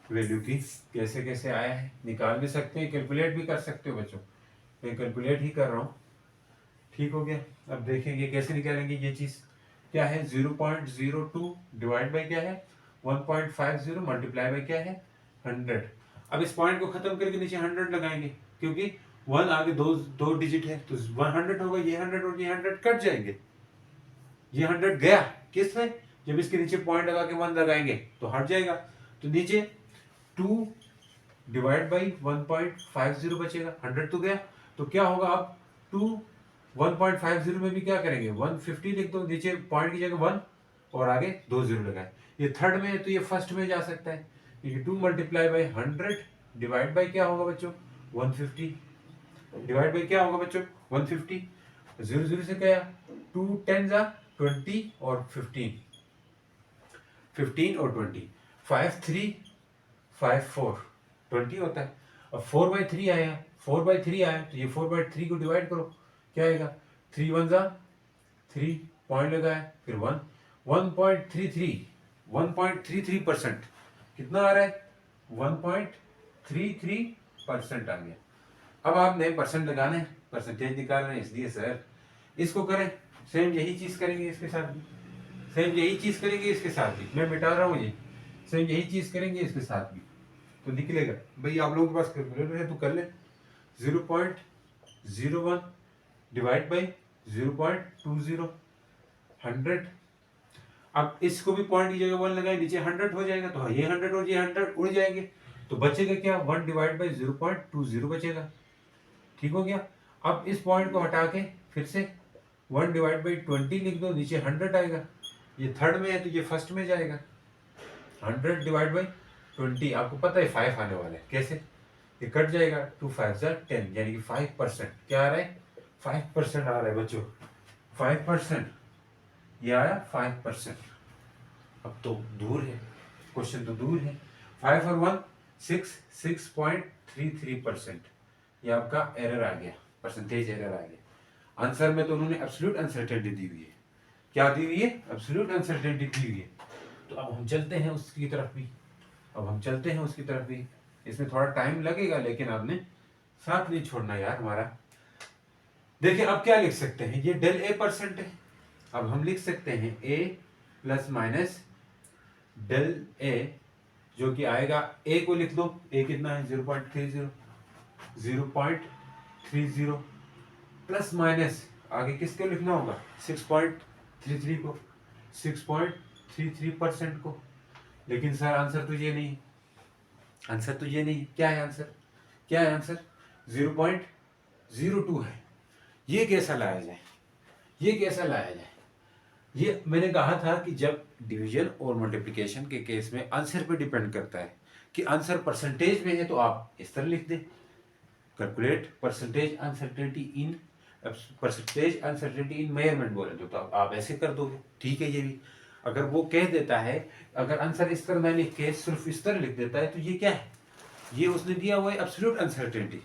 वैल्यू की कैसे कैसे आया है। निकाल भी सकते हैं, कैलकुलेट भी कर सकते हो बच्चों, मैं कैलकुलेट ही कर रहा हूँ। ठीक हो गया, अब देखेंगे कैसे निकालेंगे ये चीज। क्या है 0.02 डिवाइड बाई क्या है 1.50 मल्टीप्लाई बाई क्या है 100। अब इस पॉइंट को खत्म करके नीचे 100 लगाएंगे, क्योंकि 1 आगे दो डिजिट है तो 100 होगा, ये 100 और ये 100 कट जाएंगे। ये 100 गया किस में, जब इसके नीचे पॉइंट लगा के 1 लगाएंगे तो हट जाएगा। तो नीचे 2 डिवाइड बाई 1.50 बचेगा, 100 तो गया, तो क्या होगा अब 2 1.50 में भी क्या करेंगे 150 लिख दो, नीचे पॉइंट की जगह 1 और आगे 2 0 लगाए। ये थर्ड में है तो ये फर्स्ट में जा सकता है, क्योंकि 2 मल्टीप्लाई बाई 100 डिवाइड बाई क्या होगा बच्चों 150, डिवाइड बाई क्या होगा बच्चों 150। जीरो जीरो से क्या, 2 10 और 15 और 20, 5 3 5 4 20 होता है। अब 4/3 आया, 4/3 आया तो ये 4/3 को डिवाइड करो, क्या आएगा, 3 1 पॉइंट लगाया, फिर 1.33% कितना आ रहा है, 1.33% आ गया। अब आपने परसेंट लगाना है, परसेंटेज निकालना है, इसलिए सर इसको करें, सेम यही चीज करेंगे इसके साथ भी, सेम यही चीज करेंगे इसके साथ भी, मैं मिटा रहा हूँ ये, सेम यही चीज करेंगे इसके साथ भी, तो निकलेगा भाई, आप लोगों के पास कैलकुलेटर है तो कर ले, 0.01 डिवाइड बाई 0.20, 100। अब इसको भी पॉइंट की जगह 1 लगाए, नीचे 100 हो जाएगा, तो ये 100 और ये 100 उड़ जाएंगे, तो बचेगा क्या, 1 डिवाइड बाई 0.20 बचेगा। ठीक हो गया। अब इस पॉइंट को हटा के फिर से 1 डिवाइड बाई 20 लिख दो, नीचे 100 आएगा, ये थर्ड में है तो ये फर्स्ट में जाएगा, 100 डिवाइड बाई 20, आपको पता है 5 आने वाला है, कैसे, ये कट जाएगा, 2 5 10, यानी कि 5%, क्या आ रहा है, 5% आ रहा है बच्चों, 5%, ये आया 5%। अब तो दूर है, क्वेश्चन तो दूर है, 5 और 1 6.33%, ये आपका एरर आ गया, परसेंटेज एरर आ गया। आंसर में तो उन्होंने एब्सोल्यूट अनसर्टेनिटी दी हुई है, क्या दी हुई है, एब्सोल्यूट अनसर्टेनिटी दी हुई है। तो अब हम चलते हैं उसकी तरफ भी, इसमें थोड़ा टाइम लगेगा, लेकिन आपने साथ नहीं छोड़ना यार हमारा। देखिए अब क्या लिख सकते हैं, ये डेल ए परसेंट है, अब हम लिख सकते हैं ए प्लस माइनस डेल ए, जो कि आएगा, ए को लिख दो, ए कितना है 0.30 प्लस माइनस आगे किसको लिखना होगा, 6.33 को, 6.33% को। लेकिन सर आंसर तो ये नहीं, क्या है आंसर, 0.02 है। ये कैसा लाया जाए, ये मैंने कहा था कि जब डिवीजन और मल्टीप्लिकेशन के केस में आंसर पे डिपेंड करता है कि आंसर परसेंटेज में है तो आप इस तरह लिख दें, calculate percentage uncertainty in measurement बोले तो आप ऐसे कर दोगे, ठीक है। ये भी अगर वो कह देता है, अगर आंसर इस तरह ना लिख के सिर्फ इस तरह लिख देता है, तो ये क्या है, ये उसने दिया हुआ है एब्सोल्यूट अनसर्टेनिटी,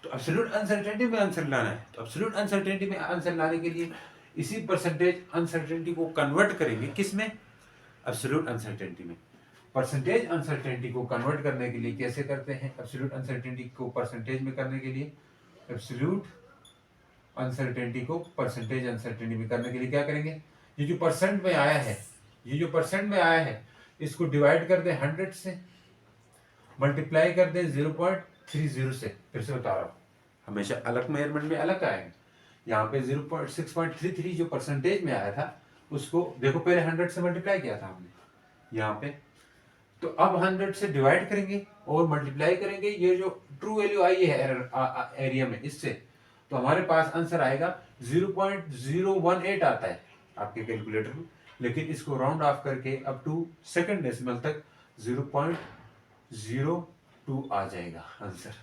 तो एब्सोल्यूट अनसर्टेनिटी में आंसर लाना है, तो एब्सोल्यूट अनसर्टेनिटी में आंसर लाने के लिए इसी परसेंटेज अनसर्टेनिटी को कन्वर्ट करेंगे किस में, एब्सोल्यूट अनसर्टेनिटी में। परसेंटेज अनसर्टेनिटी को कन्वर्ट करने के लिए कैसे करते हैं, एब्सोल्यूट अनसर्टेनिटी को परसेंटेज में करने के लिए, एब्सोल्यूट अनसर्टेनिटी को परसेंटेज अनसर्टेनिटी में करने के लिए क्या करेंगे, ये जो परसेंट में आया है, इसको डिवाइड कर दें 100 से, मल्टीप्लाई कर दें 0.30 से, फिर से बता रहा हूँ, हमेशा अलग मेजरमेंट में अलग आएंगे, यहाँ पे 0.6.33 जो परसेंटेज में आया था, उसको देखो पहले 100 से मल्टीप्लाई किया था हमने यहाँ पे, तो अब 100 से डिवाइड करेंगे और मल्टीप्लाई करेंगे, ये जो ट्रू वैल्यू आई है एरिया में इससे, तो हमारे पास आंसर आएगा 0.018 आता है आपके कैलकुलेटर में, लेकिन इसको राउंड ऑफ करके अप टू सेकंड डेसिमल तक 0.02 आ जाएगा आंसर।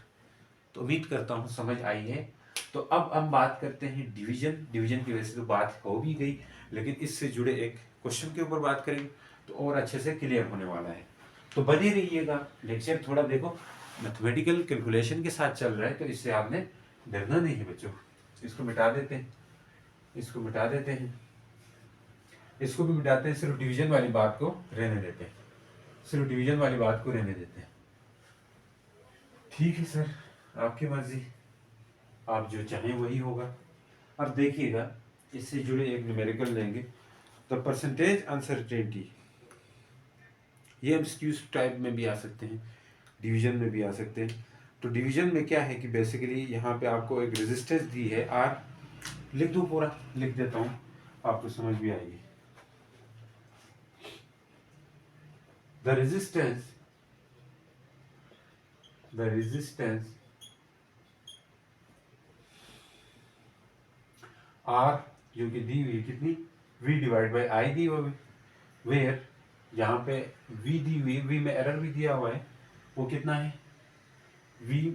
तो उम्मीद करता हूँ समझ आई है। तो अब हम बात करते हैं डिवीजन की वजह से तो बात हो भी गई, लेकिन इससे जुड़े एक क्वेश्चन के ऊपर बात करेंगे तो और अच्छे से क्लियर होने वाला है, तो बने रहिएगा। लेक्चर थोड़ा देखो मैथमेटिकल कैलकुलेशन के साथ चल रहा है, तो इससे आपने डरना नहीं है बच्चों। इसको मिटा देते हैं, इसको भी मिटाते हैं, सिर्फ डिवीजन वाली बात को रहने देते हैं, ठीक है सर, आपकी मर्जी, आप जो चाहें वही होगा। अब देखिएगा इससे जुड़े एक न्यूमेरिकल लेंगे, तो परसेंटेज अनसर्टेनिटी, ये एमसीक्यूज टाइप में भी आ सकते हैं, डिवीजन में भी आ सकते हैं। तो डिवीजन में क्या है कि बेसिकली यहाँ पे आपको एक रेजिस्टेंस दी है आर, लिख दूँ, पूरा लिख देता हूँ, आपको समझ भी आएगी। द रेजिस्टेंस आर जो कि दी हुई कितनी, v डिवाइड बाई आई दी हुई, वेयर यहाँ पे v दी हुई, v में एरर भी दिया हुआ है, वो कितना है v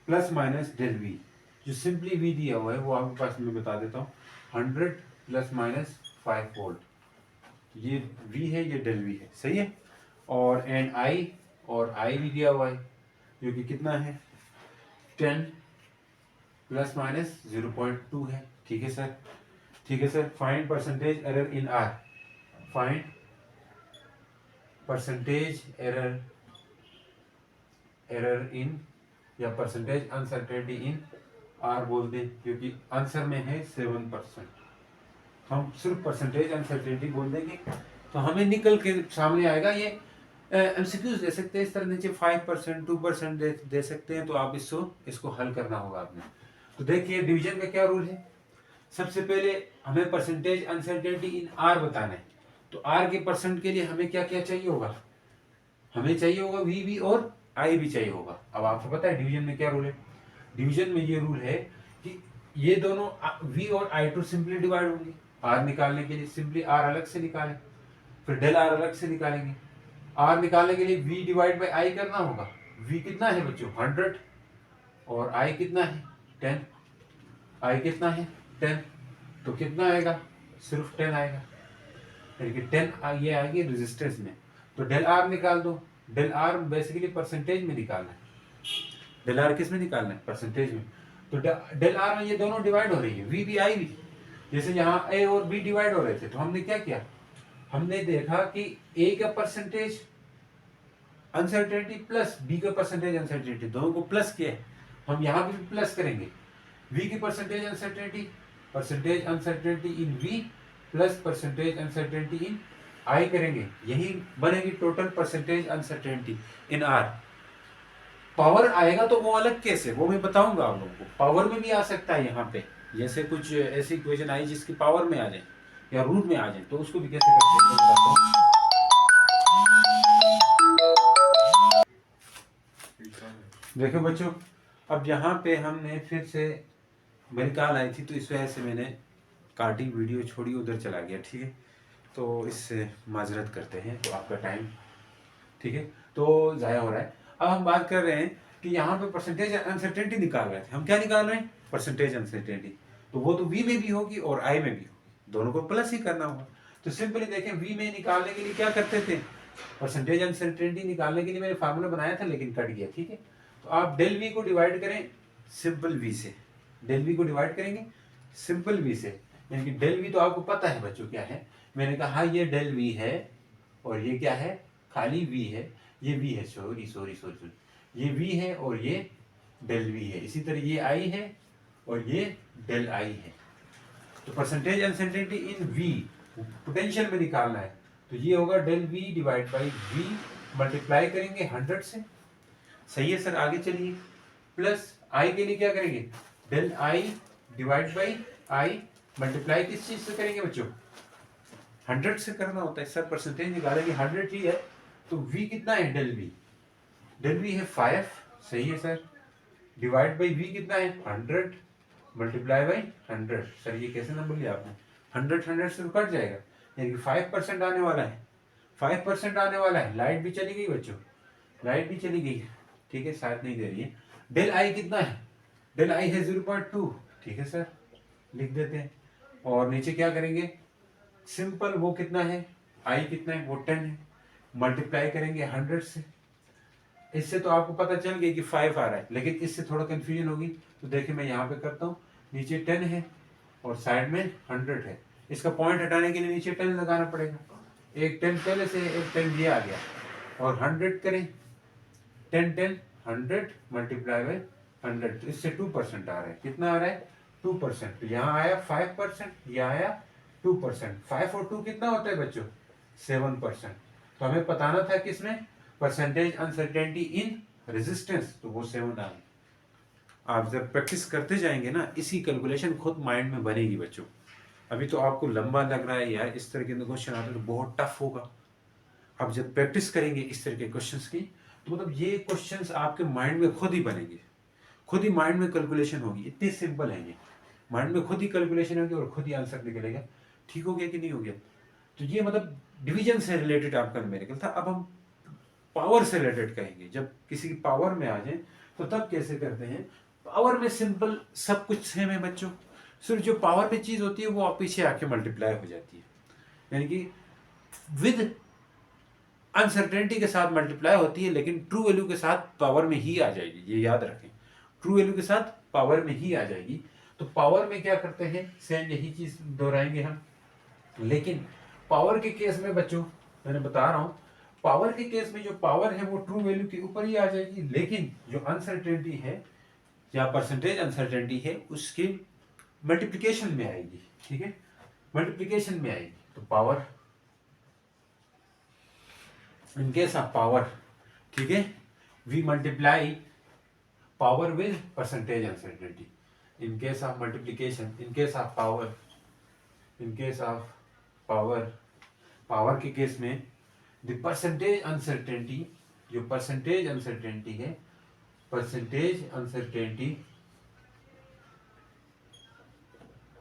plus minus del v, जो सिंपली वी दिया हुआ है वो आपके पास मैं बता देता हूँ, 100 प्लस माइनस 5 वोल्ट, ये वी है, ये डेल वी है, सही है। और एंड आई, और आई भी दिया हुआ है जो कि कितना है 10 प्लस माइनस 0.2 है, ठीक है सर, ठीक है sir. Find percentage error in are, find percentage error इन, या परसेंटेज अनसर्टेनिटी इन आर बोल दें, क्योंकि आंसर में है 7%, हम सिर्फ परसेंटेज अनसर्टेनिटी बोल देंगे तो हमें निकल के सामने आएगा। ये एमसीक्यूज दे सकते हैं इस तरह, नीचे 5% 2% दे सकते हैं, तो आप इसको हल करना होगा आपने। तो देखिए डिवीजन का क्या रूल है, सबसे पहले हमें परसेंटेज अनसर्टेनिटी इन आर बताना है, तो आर के परसेंट के लिए हमें क्या क्या चाहिए होगा, हमें चाहिए होगा वी भी और आई भी चाहिए होगा। अब आपको पता है डिवीजन में क्या रूल है, डिवीजन में ये रूल है कि ये दोनों वी और आई टू सिंपली डिवाइड होंगे, आर निकालने के लिए सिंपली आर अलग से निकालें, फिर डेल आर अलग से निकालेंगे। आर निकालने के लिए वी डिवाइड बाई आई करना होगा, वी कितना है बच्चों 100 और आई कितना है 10, आई कितना है 10, तो कितना आएगा सिर्फ 10 आएगा, यानी कि 10 ये आएगी रेजिस्टेंस में। तो डेल आर निकाल दो, डेल आर बेसिकली परसेंटेज में निकालना है, डेल आर किस में निकालना है परसेंटेज में, तो डेल आर में ये दोनों डिवाइड हो रही है, वी भी आई भी, जैसे यहाँ ए और बी डिवाइड हो रहे थे तो हमने क्या किया, हमने देखा कि ए का परसेंटेज अनसर्टेनिटी प्लस बी का परसेंटेज अनसर्टेनिटी दोनों को प्लस किया है, हम यहाँ भी प्लस करेंगे, वी की percentage uncertainty in V plus percentage uncertainty in I करेंगे, यही बनेगी total percentage uncertainty in R. Power आएगा तो वो अलग केस है, वो मैं बताऊंगा आप लोगों को, पावर में भी आ सकता है यहाँ पे, जैसे कुछ ऐसी इक्वेशन आई जिसकी पावर में आ जाए या रूट में आ जाए, तो उसको भी कैसे करते हैं बताता हूँ। देखो बच्चों, अब यहाँ पे हमने फिर से मेरी कॉल आई थी तो इस वजह से मैंने काटी वीडियो, छोड़ी, उधर चला गया, ठीक है, तो इससे माजरत करते हैं, तो आपका टाइम ठीक है तो ज़ाया हो रहा है। अब हम बात कर रहे हैं कि यहाँ पे परसेंटेज अनसर्टेनिटी निकाल रहे थे, हम क्या निकाल रहे हैं परसेंटेज अनसर्टेनिटी, तो वो तो वी में भी होगी और आई में भी होगी, दोनों को प्लस ही करना होगा। तो सिंपली देखें, वी में निकालने के लिए क्या करते थे, परसेंटेज अनसर्टेनिटी निकालने के लिए मैंने फार्मूला बनाया था लेकिन कट गया, ठीक है, तो आप डेल वी को डिवाइड करें सिंपल वी से, डेल वी को डिवाइड करेंगे सिंपल वी से, यानी कि डेल वी तो आपको पता है बच्चों क्या है, मैंने कहा ये डेल वी है और ये क्या है खाली वी है, ये वी है, सॉरी ये वी है और ये डेल वी है, इसी तरह ये आई है और ये डेल आई है। तो percentage uncertainty in V potential में निकालना है, तो ये होगा del V divide by V, multiply करेंगे 100 से, सही है सर, आगे चलिए, प्लस आई के लिए क्या करेंगे, del I divide by I, multiply किस चीज से करेंगे बच्चों 100 से करना होता है सर, परसेंटेज निकालेंगे 100 ही है, तो v कितना है डेल वी है 5, सही है सर, डिवाइड बाई v कितना है 100 मल्टीप्लाई बाई 100, सर ये कैसे नंबर लिया आपने, 100 से कट जाएगा, यानी कि 5% आने वाला है, 5% आने वाला है, लाइट भी चली गई बच्चों, लाइट भी चली गई, ठीक है, शायद नहीं दे रही है। डेल आई कितना है, डेल आई है 0.2, ठीक है सर, लिख देते हैं, और नीचे क्या करेंगे सिंपल, वो कितना है आई कितना है वो 10 है, मल्टीप्लाई करेंगे 100 से, इससे तो आपको पता चल गया कि 5 आ रहा है, लेकिन इससे थोड़ा कंफ्यूजन होगी, तो देखिए मैं यहाँ पे करता हूँ, नीचे 10 है और साइड में 100 है, इसका पॉइंट हटाने के लिए नीचे 10 लगाना पड़ेगा, एक 10 पहले से एक 10 ये आ गया, और 100 करें 10 100 मल्टीप्लाई बाई 100, तो इससे 2% आ रहा है, कितना आ रहा है 2%, तो यहाँ आया 5%, यहाँ आया 2%, 5 और 2 कितना होता है बच्चों 7%, तो हमें बताना था किसमें परसेंटेज अनसर्टेनिटी इन रेजिस्टेंस, तो वो 7 आ गई। आप जब प्रैक्टिस करते जाएंगे ना, इसी कैलकुलेशन खुद माइंड में बनेगी बच्चों, अभी तो आपको लंबा लग रहा है यार, इस तरह के क्वेश्चन आते तो बहुत टफ होगा, आप जब प्रैक्टिस करेंगे इस तरह के क्वेश्चंस की, तो मतलब ये क्वेश्चंस आपके माइंड में खुद ही बनेंगे, खुद ही माइंड में कैलकुलेशन होगी, इतने सिंपल है ये, माइंड में खुद ही कैलकुलेशन होगी और खुद ही आंसर निकलेगा, ठीक हो गया कि नहीं हो गया। तो ये मतलब डिवीजन से रिलेटेड आपका न्यूमेरिकल था। अब हम पावर से रिलेटेड कहेंगे, जब किसी की पावर में आ जाए तो तब कैसे करते हैं, पावर में सिंपल सब कुछ सेम है बच्चों, सिर्फ जो पावर में चीज होती है वो आप पीछे आके मल्टीप्लाई हो जाती है, यानी कि विद अनसर्टेनिटी के साथ मल्टीप्लाई होती है, लेकिन ट्रू वैल्यू के साथ पावर में ही आ जाएगी, ये याद रखें, ट्रू वैल्यू के साथ पावर में ही आ जाएगी। तो पावर में क्या करते हैं, सेम यही चीज दोहराएंगे हम, लेकिन पावर के केस में बच्चों मैंने बता रहा हूं, पावर के केस में जो पावर है वो ट्रू वैल्यू के ऊपर ही आ जाएगी, लेकिन जो अनसर्टेनिटी है या परसेंटेज अनसर्टेनिटी है उसकी मल्टीप्लिकेशन में आएगी, ठीक है, मल्टीप्लिकेशन में आएगी। तो power, in case of power, ठीक है, we multiply power with percentage uncertainty, in case of multiplication, in case of power, in case of power, power के केस में the percentage uncertainty, जो percentage uncertainty है, percentage uncertainty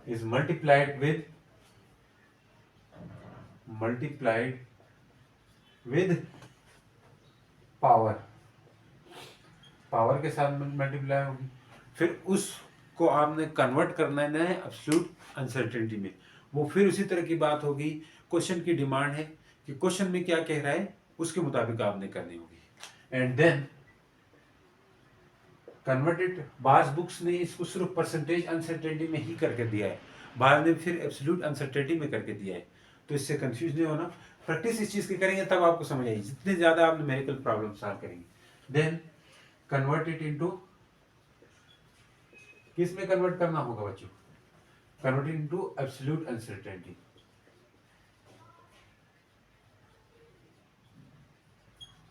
is multiplied with power, power के साथ multiply होगी, फिर उसको आपने कन्वर्ट करना है एब्सोल्यूट अनसर्टेनिटी में, वो फिर उसी तरह की बात होगी, क्वेश्चन की डिमांड है कि क्वेश्चन में क्या कह रहा है उसके मुताबिक आपने करनी होगी, एंड देन कन्वर्टेड। बाज बुक्स ने इसको सिर्फ परसेंटेज अनसर्टेनिटी में ही करके दिया है, बाज ने फिर एब्सोल्यूट अनसर्टेनिटी में करके दिया है, तो इससे कंफ्यूज नहीं होना, प्रैक्टिस इस चीज की करेंगे तब आपको समझ आएगी, जितने ज्यादा आप न्यूमेरिकल प्रॉब्लम सॉल्व करेंगे। देन कन्वर्ट इट इनटू, किस में कन्वर्ट करना होगा बच्चों, convert it into absolute uncertainty,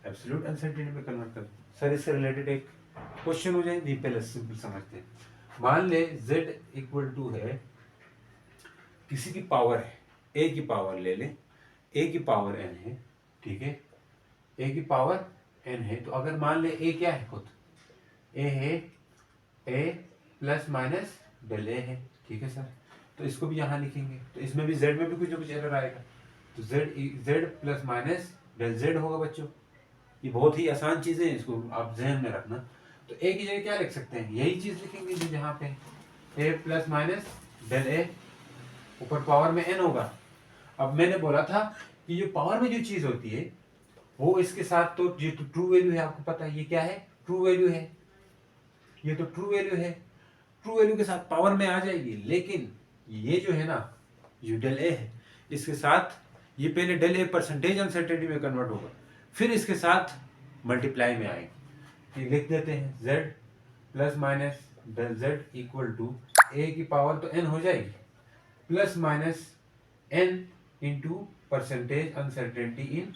absolute uncertainty में कन्वर्ट कर। सर इससे रिलेटेड एक क्वेश्चन हो जाए, नहीं पहले सिंपल समझते हैं। मान ले z इक्वल टू है, किसी की पावर है, a की पावर ले ले, a की पावर n है, ठीक है, a की पावर n है, तो अगर मान ले a क्या है खुद, a है a plus minus del a है, ठीक है सर, तो इसको भी यहाँ लिखेंगे, तो इसमें भी z में भी कुछ ना कुछ एरर आएगा, तो z plus minus del z होगा बच्चों, ये बहुत ही आसान चीजें हैं, इसको आप जहन में रखना। तो a की जगह क्या लिख सकते हैं, यही चीज लिखेंगे जो यहाँ पे a plus minus del a, ऊपर पावर में n होगा। अब मैंने बोला था कि जो पावर में जो चीज होती है वो इसके साथ, तो ये तो ट्रू वैल्यू है, आपको पता है ये क्या है, ट्रू वैल्यू है, ये तो ट्रू वैल्यू है, ट्रू वैल्यू के साथ पावर में आ जाएगी, लेकिन ये जो है ना, ये डेल ए है, इसके साथ ये पहले डेल ए परसेंटेज अनसर्टेनिटी में कन्वर्ट होगा, फिर इसके साथ मल्टीप्लाई में आएगी, लिख देते हैं z plus minus del z equal to a की पावर तो n हो जाएगी, plus minus n into percentage uncertainty in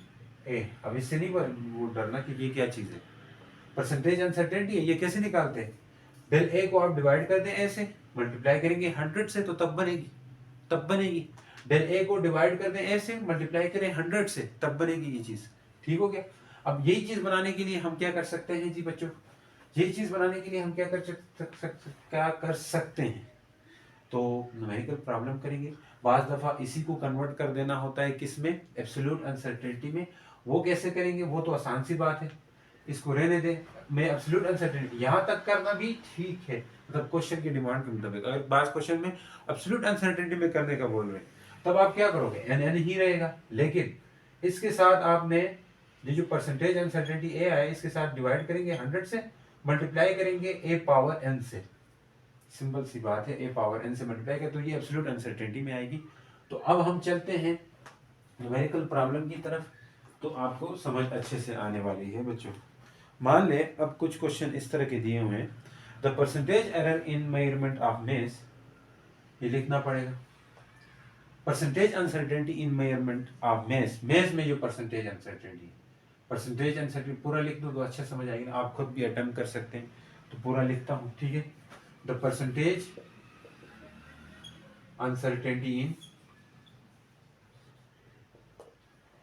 a। अब इससे नहीं वो डरना कि ये क्या चीज है, परसेंटेज अनसर्टेनिटी है, ये कैसे निकालते हैं, डेल a को आप डिवाइड कर दें a से, मल्टीप्लाई करेंगे 100 से तो तब बनेगी, डेल a को डिवाइड कर दें a से, मल्टीप्लाई करें 100 से, तब बनेगी ये चीज, ठीक हो गया। अब यही चीज बनाने के लिए हम क्या कर सकते हैं जी बच्चों, यही चीज बनाने के लिए हम क्या कर सकते हैं, तो न्यूमेरिकल प्रॉब्लम करेंगे, बाज दफा इसी को कन्वर्ट कर देना होता है किस में, एब्सोल्यूट अनसर्टेनिटी में, वो कैसे करेंगे, वो तो आसान सी बात है, इसको रहने दे, मैं एब्सोल्यूट अनसर्टेनिटी यहाँ तक करना भी ठीक है, मतलब क्वेश्चन की डिमांड के मुताबिक, अगर बाज क्वेश्चन में एब्सोल्यूट अनसर्टेनिटी में करने का बोल रहे हैं तब आप क्या करोगे, एन ही रहेगा, लेकिन इसके साथ आपने ये जो परसेंटेज अनसर्टेनिटी ए है इसके साथ डिवाइड करेंगे 100 से, मल्टीप्लाई करेंगे a पावर n से, सिंपल सी बात है, a पावर n से मल्टीप्लाई करें तो ये एब्सोल्यूट अनसर्टेनिटी में आएगी। तो अब हम चलते हैं न्यूमेरिकल प्रॉब्लम की तरफ, तो आपको समझ अच्छे से आने वाली है बच्चों। मान ले अब कुछ क्वेश्चन इस तरह के दिए हुए हैं, the percentage error in measurement of mess, ये लिखना पड़ेगा, percentage uncertainty in measurement of mess, mess में जो परसेंटेज अनसर्टेनिटी, परसेंटेज अनसर्टेनिटी पूरा लिख दो तो अच्छा समझ आएगी, आप खुद भी अटेम्प्ट कर सकते हैं, तो पूरा लिखता हूं, ठीक है, the percentage uncertainty in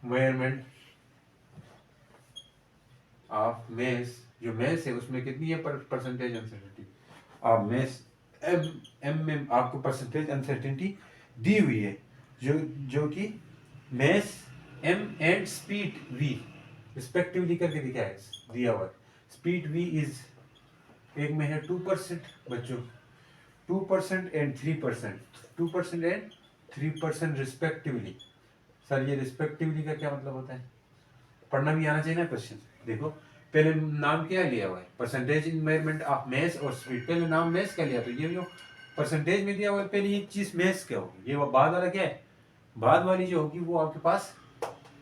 measurement of mass, जो मेस है उसमें कितनी है percentage uncertainty of mass, M में आपको परसेंटेज अनसर्टेनिटी दी हुई है, जो कि mass M and speed V respectively करके दिया हुआ, स्पीड वी इज एक में है 2% बच्चों, 2% एंड 3%, 2% एंड 3% रिस्पेक्टिवली। सर ये रिस्पेक्टिवली का क्या मतलब होता है? पढ़ना भी आना चाहिए ना क्वेश्चन। देखो पहले नाम क्या लिया हुआ है, percentage in measurement of mass और स्पीड। पहले नाम मैस का लिया, तो ये जो परसेंटेज में दिया हुआ है पहले ये चीज मैस क्या होगी, ये बाद वाला क्या है, बाद वाली जो होगी वो आपके पास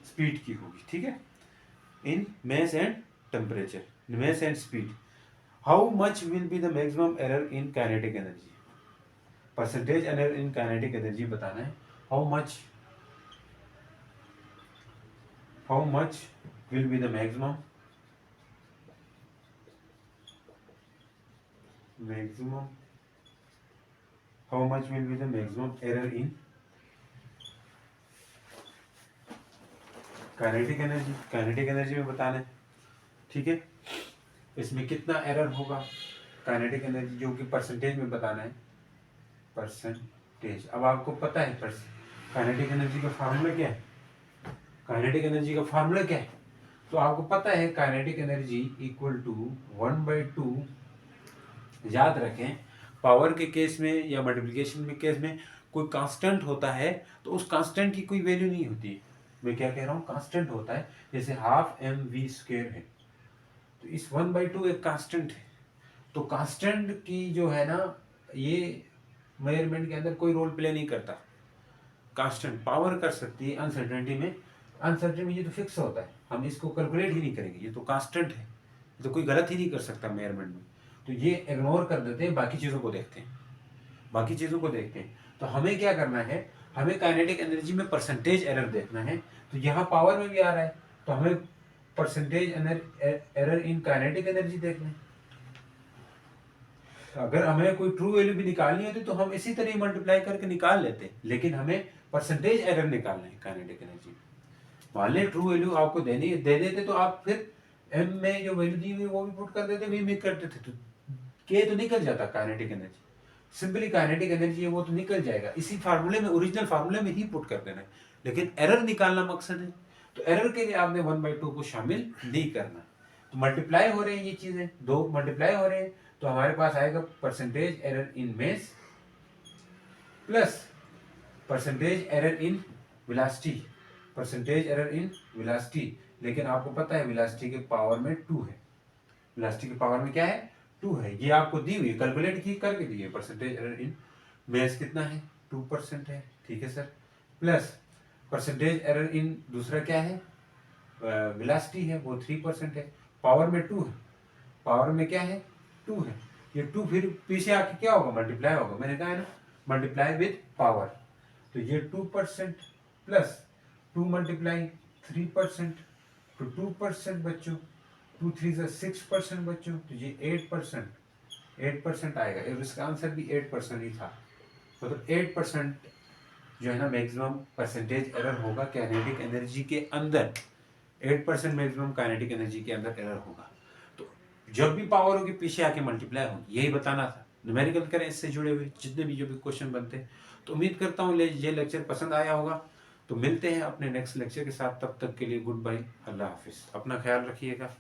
स्पीड की होगी, ठीक है। इन mass and temperature, mass and speed, how much will be the maximum error in kinetic energy? Percentage error in kinetic energy बताना है। how much will be the maximum how much will be the maximum error in kinetic energy में बताना है, ठीक है। इसमें कितना error होगा काइनेटिक एनर्जी, जो कि परसेंटेज में बताना है, परसेंटेज। अब आपको पता है काइनेटिक एनर्जी का फार्मूला क्या है, काइनेटिक एनर्जी का फार्मूला क्या है, तो आपको पता है काइनेटिक एनर्जी इक्वल टू 1/2। याद रखें पावर के केस में या मल्टीप्लिकेशन के केस में कोई कांस्टेंट होता है तो उस कांस्टेंट की कोई वैल्यू नहीं होती। मैं क्या कह रहा हूँ, कांस्टेंट होता है, जैसे ½ mv² है, तो इस 1/2 एक कांस्टेंट है। तो कांस्टेंट की जो है ना, ये मेजरमेंट के अंदर कोई रोल प्ले नहीं करता। कांस्टेंट पावर कर सकती है अनसर्टेनिटी में, अनसर्टेन में ये तो फिक्स होता है, हम इसको कैलकुलेट ही नहीं करेंगे, ये तो कांस्टेंट है, तो कोई गलत ही नहीं कर सकता मेजरमेंट में। तो ये इग्नोर कर देते हैं, बाकी चीज़ों को देखते हैं, बाकी चीज़ों को देखते हैं। तो हमें क्या करना है, हमें काइनेटिक एनर्जी में परसेंटेज एरर देखना है। तो यहाँ पावर में भी आ रहा है, तो हमें percentage error in kinetic energy देखना है। अगर हमें कोई ट्रू वैल्यू भी निकालनी होती तो हम इसी तरह मल्टीप्लाई करके निकाल लेते, लेकिन हमें परसेंटेज एरर निकालना है काइनेटिक एनर्जी। मान लें ट्रू वैल्यू आपको दे देते तो आप फिर एम में जो वैल्यू दी हुई वो भी पुट कर देते, वी में करते थे, तो के तो निकल जाता kinetic energy, simply kinetic energy है वो तो निकल जाएगा, इसी फार्मूले में, ओरिजिनल फार्मूले में ही पुट कर देना है। लेकिन एरर निकालना मकसद है, तो एरर के लिए आपने 1/2 को शामिल नहीं करना। तो मल्टीप्लाई हो रहे हैं ये चीजें, दो मल्टीप्लाई हो रहे हैं, तो हमारे पास आएगा percentage error in mess plus percentage error in velocity, percentage error in velocity. लेकिन आपको पता है वेलोसिटी के पावर में 2 है, वेलोसिटी के पावर में क्या है, 2 है, ये आपको दी हुई, कैलकुलेट की करके दी है। परसेंटेज एरर इन मेस कितना है, 2% है, ठीक है सर, प्लस परसेंटेज एरर इन दूसरा क्या है, वेलोसिटी है, वो 3% है, पावर में 2 है, पावर में क्या है, 2 है। ये 2 फिर पीछे आके क्या होगा, मल्टीप्लाई होगा, मैंने कहा है ना मल्टीप्लाई विद पावर। तो ये 2% प्लस 2 मल्टीप्लाई 3%, तो 2% बच्चों, 2 3 6% बच्चों, तो ये 8% आएगा, और इसका आंसर भी 8% ही था। मतलब 8% जो है ना मैक्सिमम परसेंटेज एरर होगा काइनेटिक एनर्जी के अंदर, 8% मैक्सिमम काइनेटिक एनर्जी के अंदर एरर होगा। तो जब भी पावर होगी पीछे आके मल्टीप्लाई होगी, यही बताना था। न्यूमेरिकल करें इससे जुड़े हुए जितने भी जो भी क्वेश्चन बनते हैं। तो उम्मीद करता हूँ ये लेक्चर पसंद आया होगा। तो मिलते हैं अपने नेक्स्ट लेक्चर के साथ, तब तक के लिए गुड बाय, अल्लाह हाफिज़, अपना ख्याल रखिएगा।